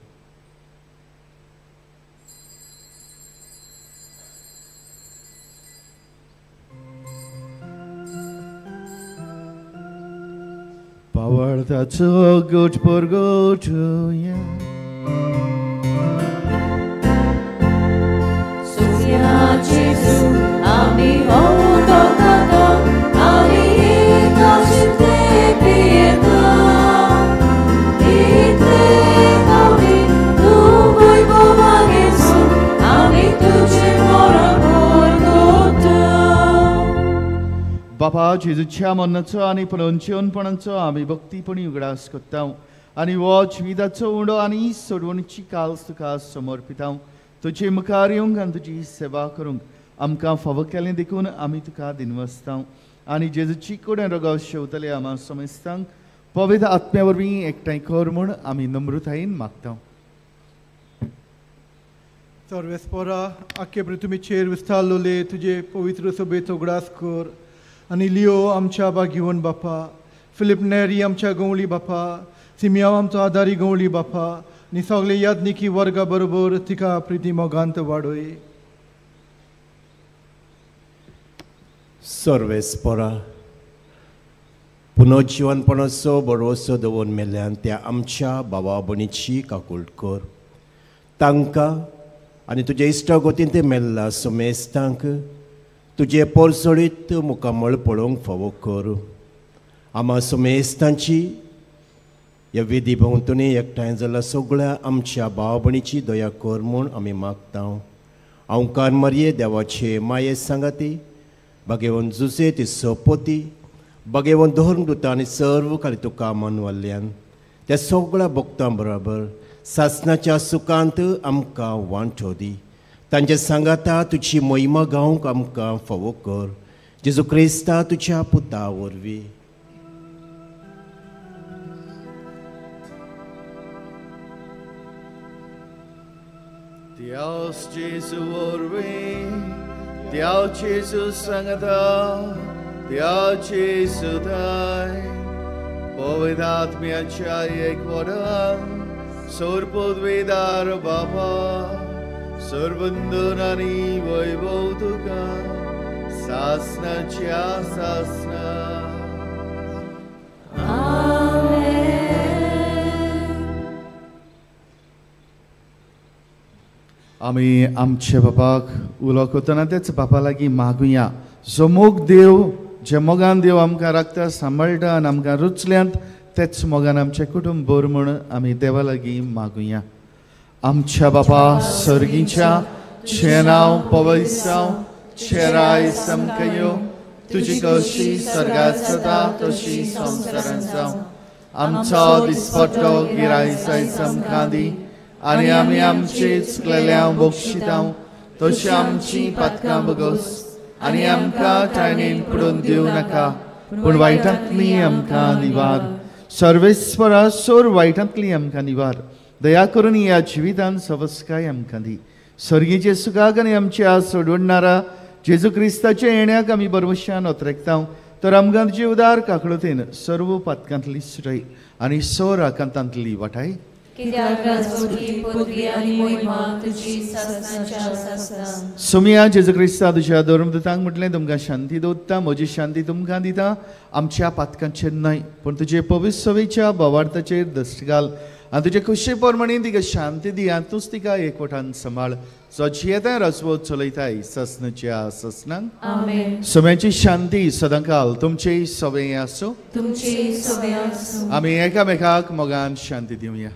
Powartaco goć porgoczuje. Sofia Jezu, ami oto kato, ami kaşte pieto. Itle ami tu boi pomagesu, ami tuce mora porgoto. बापा, जेजूच्या मरणाचो आनी पुनरुज्जीवनपणाचो आमी भक्तीपणी उगडास करता आनी हो जिविताचो उंडो आनी सोडवणीची काल्स तुका समर्पिता. तुजे मुखार येवंक आनी तुजी सेवा करूंक आमकां फावो केलें देखून आमी तुका दिनवसता. आनी जेजूची कूड रगत शेवतले आमा समेस्तांक पवित्र आत्म्या वरवीं एकठांय कर म्हूण आमी नम्रतायेन मागता. सर्वेस्परा आख्खे पृथ्वीचेर विस्तारलोले तुजे पवित्र सभेचो उगडास कर. आनी लिओ आमच्या बागिवण बापा, फिलिप नेरी आमच्या गवळी बापा, सिमिया आमचो आदारी गवळी बापा आनी सगळे यादनिकी वर्गा बरोबर तिका प्रिती मोगांत वाडय. सर्वेस्परा पुनरुज्जीवनपणाचो बरोसो दवरून मेल्यान त्या आमच्या भावा भयणीची काकूळ कर. तांकां आनी तुज्या इश्टा गोतीन ते मेल्ला समेस्तांक तुजे पोरसोडीत मुखामळ पळोवंक फावो कर. आमा समेस्तांची ह्या विधी भोंवतणी एकठांय जाल्या सगळ्या आमच्या भाव भयणीची दया कर म्हूण आमी मागता. हांव कार्मर्ये देवाचे माये सांगाती, भगेवन जुसे ती सोपोती, भगेवन धोरण दुता आनी सर्व खाली तुका मानवाल्यान त्या सगळ्या भक्तां बरोबर सासणाच्या सुखांत आमकां वांटो दी. तांचे सांगाता तुजी महिमा गावंक आमकां फावो कर. जेजू क्रिस्ता तुज्या पुता वरवीं. Dios Jesu वरवीं, Dios Jesu सांगाता, Dios Jesu दाय, पवित्र आत्म्याच्या एकवटान सर्वोद्वेदार बाबा, सर्वंदन आनी वैभव तुका सासणाच्या सासणा. आमी आमच्या बापाक उलो करतना तेच बापा लागीं मागुया. जो मोग देव, जे मोगान देव आमकां राखता, सांबाळटा आनी आमकां रुचल्यांत, तेच मोगान आमचें कुटुंब बर म्हूण आमी देवा लागीं मागुया. आमच्या बापा सर्गीच्या, चे नांव पवित्र जावं, चे राय समकयो, तुजी कशी स्वर्गांत जाता तशी संवसारांत जावं. आमचो दिसपट्टो गिरायसायज आमकां दी आनी आमी आमची चुकलेल्यांक बक्षिता तशी आमची पातकां बगोस आनी आमकां टायणेन पडून दिवं नाका, पूण वायटांतली आमकां निवार. सर्वेस्परा सोर वायटांतली आमकां निवार. दया करून ह्या जिवितान सवस्काय आमकां दी. सर्गीचे सुखाक आनी आमच्या सोडवणारा जेजू क्रिस्ताच्या येण्याक आमी बरवशान ओतरेकता. तर आमकां तुजी उदार काकळुतेन सर्व पातकांतली सुटय आनी सोर आकांतांतली वाटाय. कित्याक राजवटी पदवी आनी महिमा तुजी ससनाच्या आसता सुमिया जेजू क्रिस्ता तुज्या धर्मदूतांक म्हटलें तुमकां शांती दवरता म्हजी शांती तुमकां दिता आमच्या पातकांचेर न्हय पूण तुजे पवित्र सवेच्या भावार्थाचेर दृश्टी घाल आनी तुजे खुशी पोरमणी तिका शांती दी आनी तूंच तिका एकवटान सांबाळ सजियेताय रजवो चलयताय ससनाच्या ससनांक आमेन सुम्याची शांती सदां काल तुमचे सवे आसूं तुमची सवे आसूं आमी एकामेकाक मोगान शांती दिवया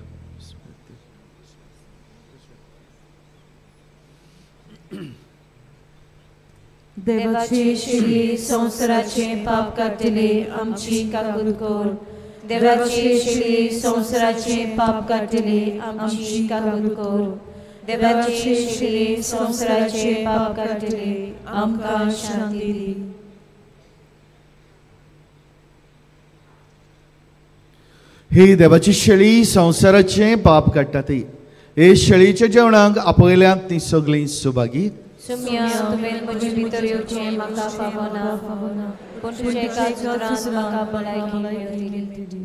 देवाची शिडी संवसाराचे पाप काडटले आमची काकूट कर देवाची शिडी संवसाराचे पाप काडटले आमची काकूट कर देवाची शिडी संवसाराचे पाप काडटले आमकां शांती दी ही देवाची शेळी संवसाराचे पाप काडटा ती हे शेळीच्या जेवणाक आपयल्यांत ती सगळीं सुभागी सुम्या तुवें म्हजे भितर येवचें म्हाका फावना पूण तुजे काजरान म्हाका भलायकी मेळटली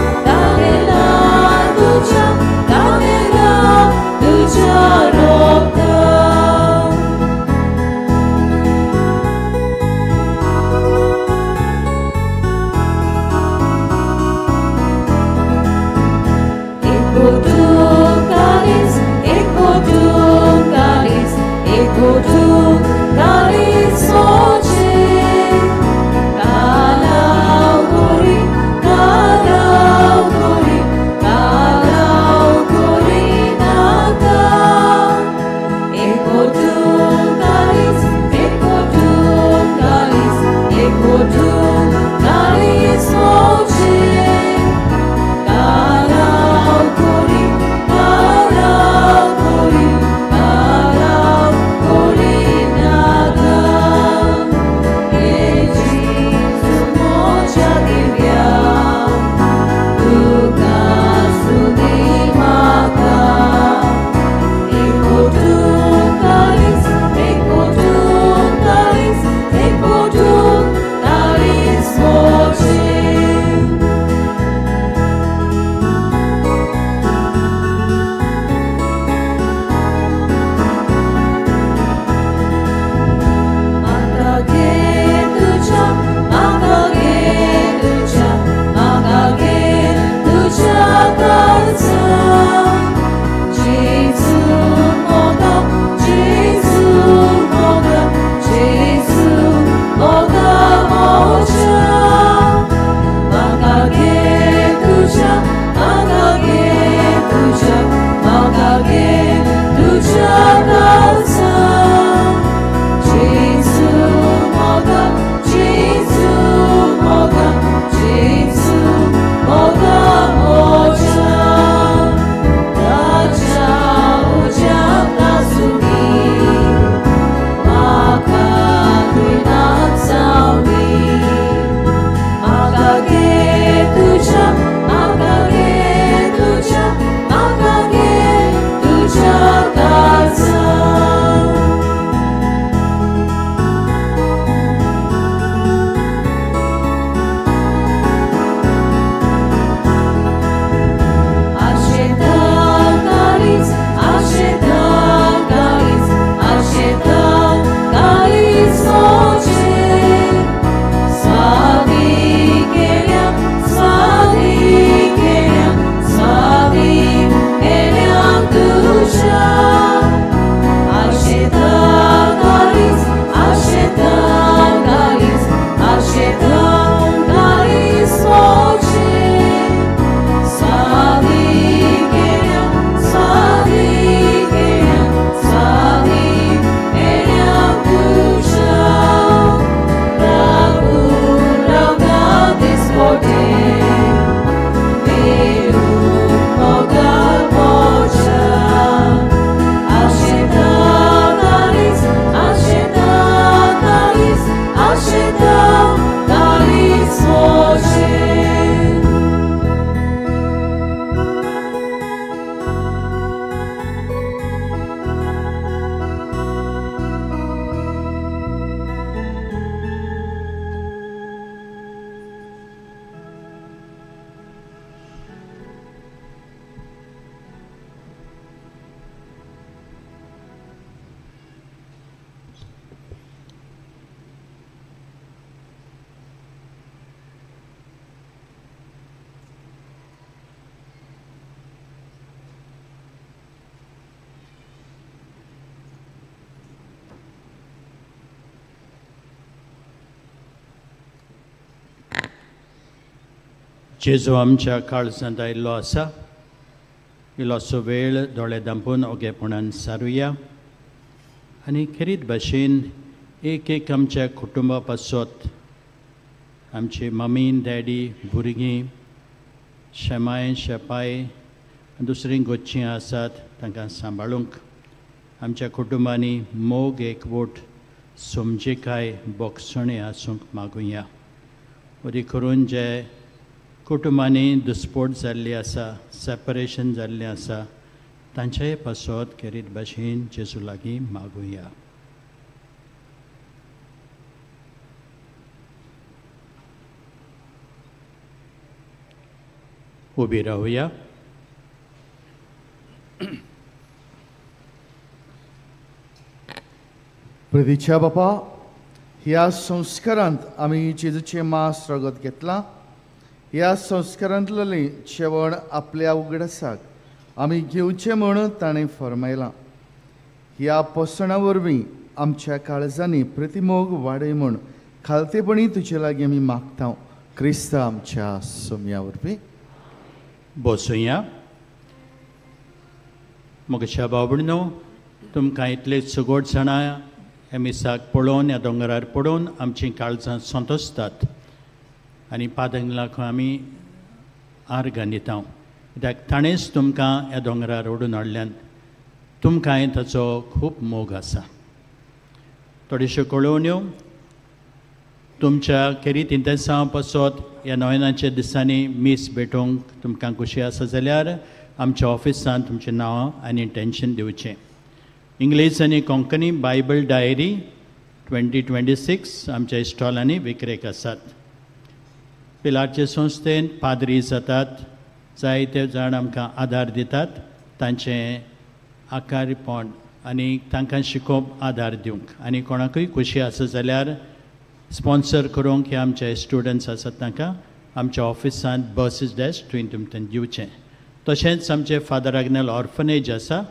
Dane la tuja, dane la जेजू आमच्या काळजांत आयिल्लो आसा, इल्लोसो वेळ दोळे धांपून ओगेपणान सारुया आनी खेरीत भाशेन एक एक आमच्या कुटुंबा पासत आमची मम्मी डॅडी भुरगीं शेमाय शेपाय दुसरीं गोच्चीं आसात तांकां सांबाळूंक आमच्या कुटुंबांनी मोग एकवट समजिकाय बोगसणे आसूंक मागुया. वरी करून जे कुटुंबांनी दुस्पोट जाल्ली आसा, सेपरेशन जाल्लें आसा, तांच्याय पासत खेरीत भाशेन जेजू लागीं मागुया. उबी रावया. प्रतीच्या बापा, ह्या संस्कारांत आमी जेजूचें मास रगत घेतलां. ह्या संस्कारांतलें जेवण आपल्या उगडासाक आमी घेवचें म्हूण ताणें फरमायलां. ह्या पोसणा वरवीं आमच्या काळजांनी प्रतिमोग वाडय म्हूण खालतेपणी तुजे लागीं आमी मागता. क्रिस्ता आमच्या सोम्या वरवीं. बसूया. मोगच्या भाव भयणो, तुमकां इतले सगोड जाणां ह्या मिसाक पळोवन, ह्या दोंगरार पळोवन आमचीं काळजां संतोसतात आनी पादंगलाक आमी आर्गां दिता. कित्याक ताणेंच तुमकां ह्या दोंगरार ओडून हाडल्यान तुमकांय ताचो खूब मोग आसा. थोड्योश्यो कळोवण्यो तुमच्या खेरीत इंतेसां पासत ह्या नोवेनाच्या दिसांनी मीस भेटोवंक तुमकां खुशी आसा जाल्यार आमच्या ऑफिसांत तुमचें नांव आनी इंटेन्शन दिवचें. इंग्लीश आनी कोंकणी बायबल डायरी 2026 आमच्या इस्टॉलांनी विक्रेक आसात. पिलारचे संस्थेन पाद्री जातात, जायते जाण आमकां आदार दितात तांचें आकारीपण आनी तांकां शिकोवप आदार दिवंक. आनी कोणाकूय खुशी आसा जाल्यार स्पॉन्सर करूंक हे आमचे स्टुडंट्स आसात तांकां आमच्या ऑफिसांत बसीस डॅश तुमच्यान दिवचें. तशेंच आमचे फादर आग्नेल ऑर्फनेज आसा,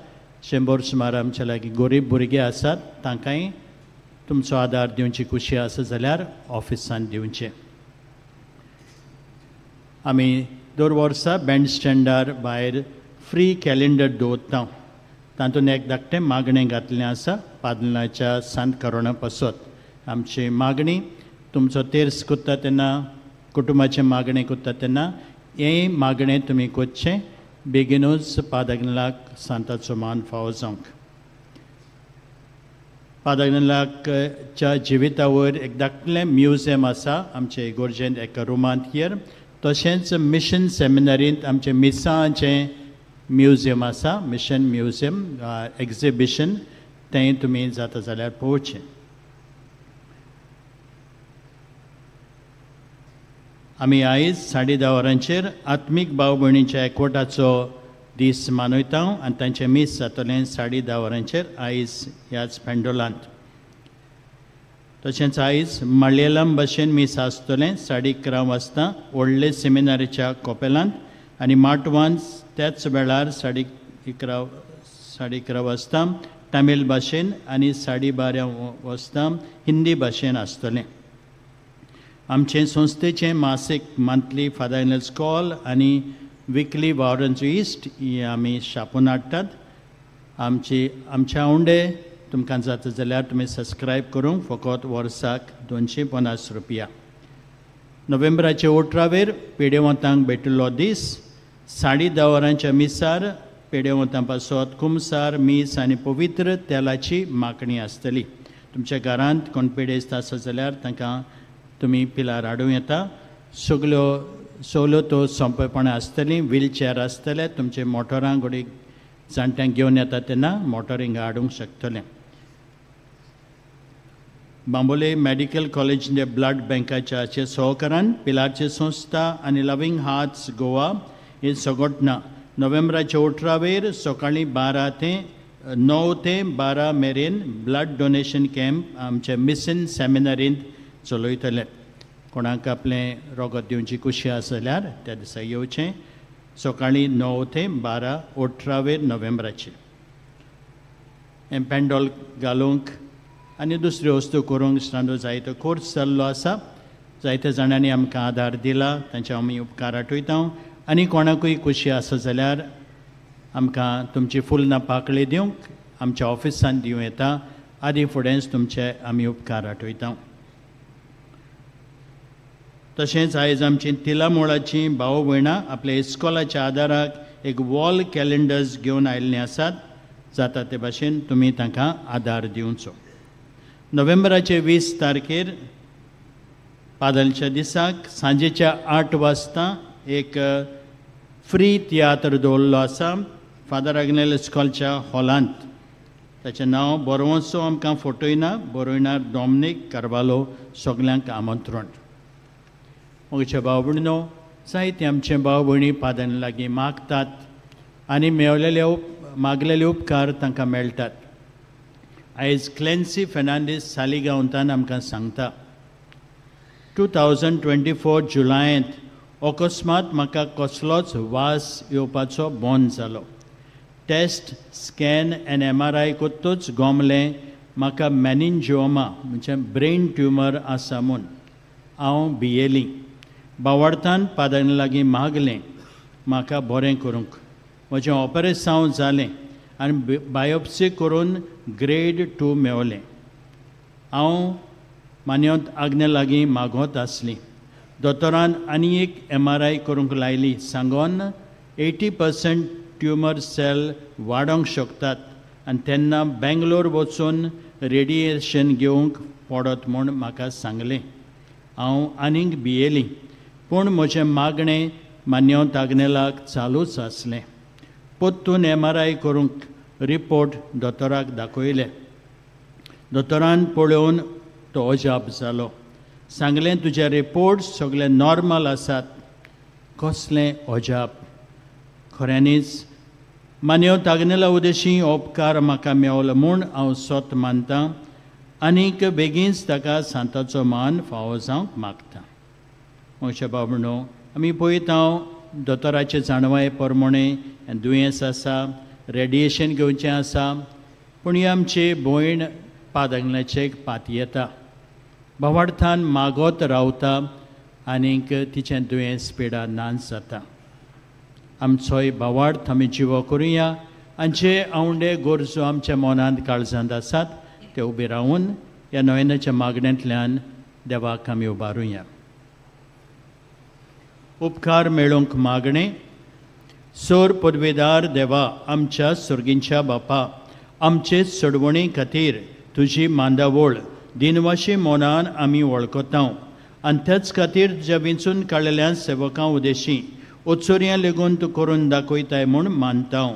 100 सुमार आमच्या लागीं गरीब भुरगे आसात, तांकांय तुमचो आदार दिवची खुशी आसा जाल्यार ऑफिसांत दिवचें. आमी दर वर्सा बँड स्टँडार भायर फ्री कॅलेंडर दवरता. तातूंत एक धाकटें मागणें घातलें आसा पादलाच्या सांत करोना पासत. आमची मागणी तुमचो तेर्स करता तेन्ना, कुटुंबाचें मागणें करता तेन्ना हें मागणें तुमी करचें बेगीनूच पादग्नलाक सांताचो मान फावो जावंक. पादग्नलाकच्या जिविता वयर एक धाकटें म्युजियम आसा आमचे इगोर्जेंत एका रुमांत हियर. तशेंच मिशन सेमिनरींत आमचें मिसांचें म्युजियम आसा, मिशन म्युजियम एक्झिबिशन, तें तुमी जाता जाल्यार पळोवचें. आमी आयज 10:30 वरांचेर आत्मीक भाव भयणींच्या एकवटाचो दीस मनयता आनी तांचें मीस जातलें 10:30 वरांचेर आयज ह्याच पेंडोलांत. तशेंच आयज मलयालम भाशेन मीस आसतलें 11:30 वाजता व्हडले सेमिनारीच्या कोपेलांत आनी माटवान त्याच वेळार 11:30 वाजता तमीळ भाशेन आनी 12:30 वाजता हिंदी भाशेन आसतलें. आमचे संस्थेचें मासीक मंथली फादर एंजल्स कॉल आनी विकली वावरन्स इस्ट ही आमी छापून हाडटात. आमच्या उंडे तुमकां जाता जाल्यार तुमी सबस्क्रायब करूंक फकत वर्साक 250 रुपया. नोव्हेंबराचे 18 पेडेवंतांक भेटिल्लो दीस 10:30 वरांच्या मिसार पेडेवंतां पासत कुमसार, मीस आनी पवित्र तेलाची मागणी आसतली. तुमच्या घरांत कोण पेडेस्त आसा जाल्यार तांकां तुमी पिलार हाडूं येता. सगल्यो सवलतो सोंपेपणां आसतलीं, व्हीलचॅर आसतले, तुमचे मोटरांक घोडी जाणट्यांक घेवन येता तेन्ना मोटरींग हाडूंक शकतले. बांबोळे मेडिकल कॉलेज ब्लड बँकाच्या सहकारान पिलारची संस्था आनी लविंग हार्ट्स गोवा ही संघटना नोव्हेंबराच्या 18 सकाळीं 12 ते 9 ते 12 मेरेन ब्लड डोनेशन कॅम्प आमच्या मिशन सेमिनारींत चलयतले. कोणाक आपलें रगत दिवची खुशी आसा जाल्यार त्या दिसा येवचें. सकाळीं 9 ते 12 18 नोव्हेंबराचे. हें पेंडॉल घालूंक आनी दुसऱ्यो वस्तू करूंक जायतो कोर्स जाल्लो आसा. जायते जाणांनी आमकां आदार दिला तांचे आमी उपकार आठयता आनी कोणाकूय खुशी आसा जाल्यार आमकां तुमची फूल नापाकळी दिवंक आमच्या ऑफिसान दिवं येता आदी फुडेंच तुमचे आमी उपकार आठयता. तशेंच आयज आमची तिला मोळाची भाव भयणां आपल्या इस्कॉलाच्या आदाराक एक वॉल कॅलेंडर्स घेवन आयिल्लीं आसात. जाता ते भाशेन तुमी तांकां आदार दिवचो. नोव्हेंबराचे 20 तारखेर पादलच्या दिसाक सांजेच्या 8 वाजता एक फ्री तियात्र दवरलो आसा फादर आग्नेल इस्कॉलच्या हॉलांत. ताचें नांव बरोवचो आमकां फोटोयना बरोयणार डॉमिनीक कार्वालो. सगल्यांक आमंत्रण. म्हजे भाव भयणीनो, जायते आमचे भाव भयणी पादन लागीं मागतात आनी मागलेले उपकार तांकां मेळटात. आयज क्लेन्सी फेर्नांडीस सालिगांवांतल्यान आमकां सांगता 2024 जुलयांत अकस्मात म्हाका कसलोच वास येवपाचो बंद जालो. टेस्ट स्कॅन आनी MRI कोत्तूच गोमलें म्हाका मॅनिंजिओमा म्हणजे ब्रेन ट्युमर आसा म्हूण. हांव भियेलीं. बावार्थान पादन लागीं मागलें म्हाका बरें करूंक. म्हजें ऑपरेशन जालें आनी बायोप्सी करून ग्रेड 2 मेवलें. हांव मान्यवंत आग्ने लागीं मागोत आसलीं. दोतोरान आनी एक MRI करूंक लायली सांगोन 80% ट्युमर सेल वाडोंक शकतात आनी तेन्ना बेंगलोर वचून रेडिएशन घेवंक पडत म्हूण म्हाका सांगलें. हांव आनीक भियेलीं. पूण म्हजें मागणें मान्यवंत आग्नेलाक चालूच आसलें. पोत्तून MRI करूंक रिपोर्ट दोतोराक दाखयले. दोतोरान पळोवन तो अजाप जालो. सांगलें तुजे रिपोर्ट्स सगळे नॉर्मल आसात. कसलें अजाप. खऱ्यांनीच मान्यवंत आग्नेला उदेशी उपकार म्हाका मेवलो म्हूण हांव सोत मानतां आनीक बेगीनच ताका सांताचो मान फावो जावंक मागता. म्हज्या बाबणो, आमी पळयता दोतोराचे जाणवाये प्रमाणे दुयेंस आसा, रेडिएशन घेवचें आसा, पूण ही आमची भयण पादंगल्याचे एक पात येता. भावार्थान मागोत रावता आनीक तिचें दुयेंस पिडा नाच जाता. आमचोय भावार्थ आमी जिवो करुया आनी जे आवडे गरजो आमच्या मनांत काळजांत आसात ते उबे रावन ह्या नोवेनाच्या मागण्यांतल्यान देवाक आमी उबारुया. उपकार मेळोवंक मागणे. सोर पदवेदार देवा, आमच्या सुर्गींच्या बापा, आमचे सोडवणी खातीर तुजी मांदावळ दिनवाशी मोनान आमी वळखता आनी तेच खातीर तुज्या वेंचून काडलेल्या सेवकां उदेशी उत्सुर्यां लेगून तूं करून दाखयताय म्हूण मानता.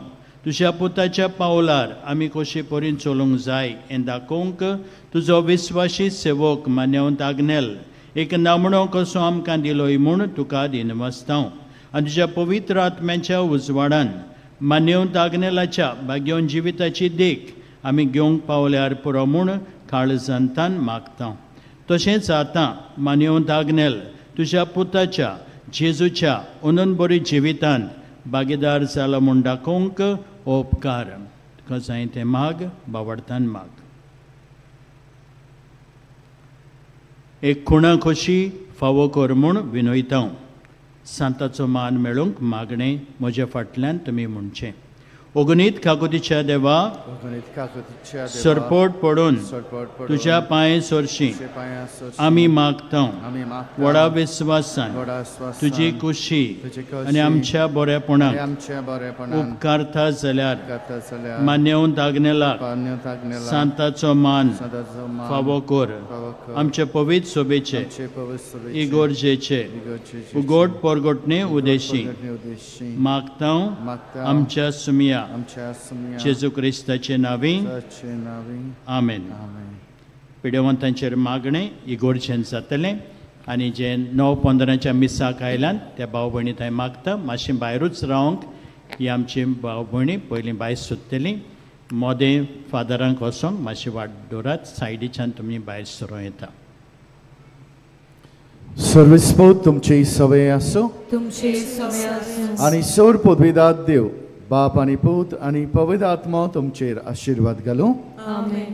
तुज्या पुताच्या पावलार आमी कशी परीन चलूंक जाय हें दाखोवंक तुजो विस्वासी सेवक मान्यवंत आग्नेल एक नामणो कसो आमकां दिलोय म्हूण तुका दिनवासता. आनी तुज्या पवित्र आत्म्याच्या उजवाडान मान्यवंत आग्नेलाच्या भाग्यवन जिविताची देख आमी घेवंक पावल्यार पुरो म्हूण काळजांतान मागता. तशेंच आतां मान्यवंत आग्नेल तुज्या पुताच्या जेजूच्या अनंत जिवितांत भागीदार जाला म्हूण दाखोवंक उपकार तुका जाय तें माग बावडतान माग. एक खुणा खोशी फावो कर म्हूण विनयता. सांताचो मान मेळोवंक मागणें म्हज्या फाटल्यान तुमी म्हणचें. ओगनीत काकुतीच्या देवा, सरपोट पडून तुज्या पांय सरशी आमी मागता. व्हडा विस्वासान तुजी खुशी आनी आमच्या बरेपणाक उपकारता जाल्यार मान्यवंत आग्नेलाक सांताचो मान फावो कर. आमचे पवित्र सोबेचे इगोर्जेचे उगोड परगोटणे उदेशी मागता. आमच्या सुमिया जेजू क्रिस्ताचे नावी आमेन. पिडेवंतांचेर मागणें इगोर्जेन जातलें आनी जे 9-15च्या मिसाक आयल्यान त्या भाव भयणी थंय मागता मातशें भायरूच रावंक. ही आमची भाव भयणी पयलीं भायर सुत्तली. मोदें फादरांक वचोंक मातशी वाट दवरात. सायडीच्यान तुमी भायर सरो येता. सर्विस्पोत तुमची सवय आसो आनी सोर पदवीदार देव बाप आनी पूत आनी पवित्र आत्मा तुमचेर आशिर्वाद घालूं.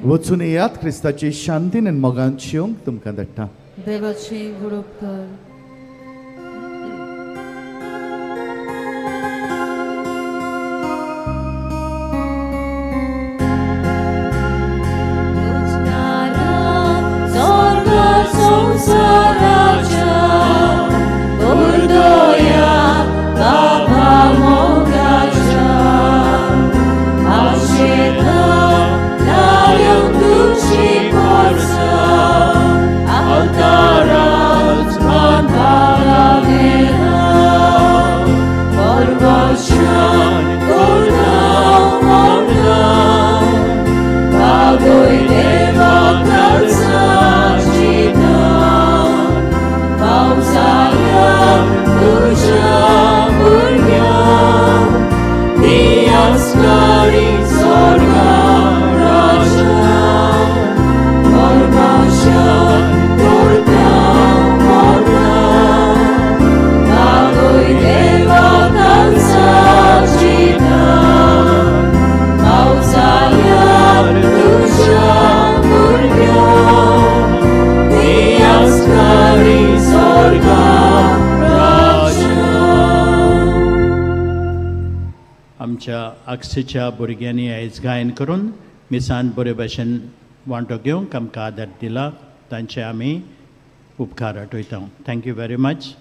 वचून येयात क्रिस्ताची शांतीन आनी मोगान शिवंक तुमकां धाडटा. देवाची गुरूप कर. आक्षेच्या भुरग्यांनी आयज गायन करून मिसांत बरे भाशेन वांटो घेवंक आमकां आदार दिला तांचे आमी उपकार आठयता. Thank you very much.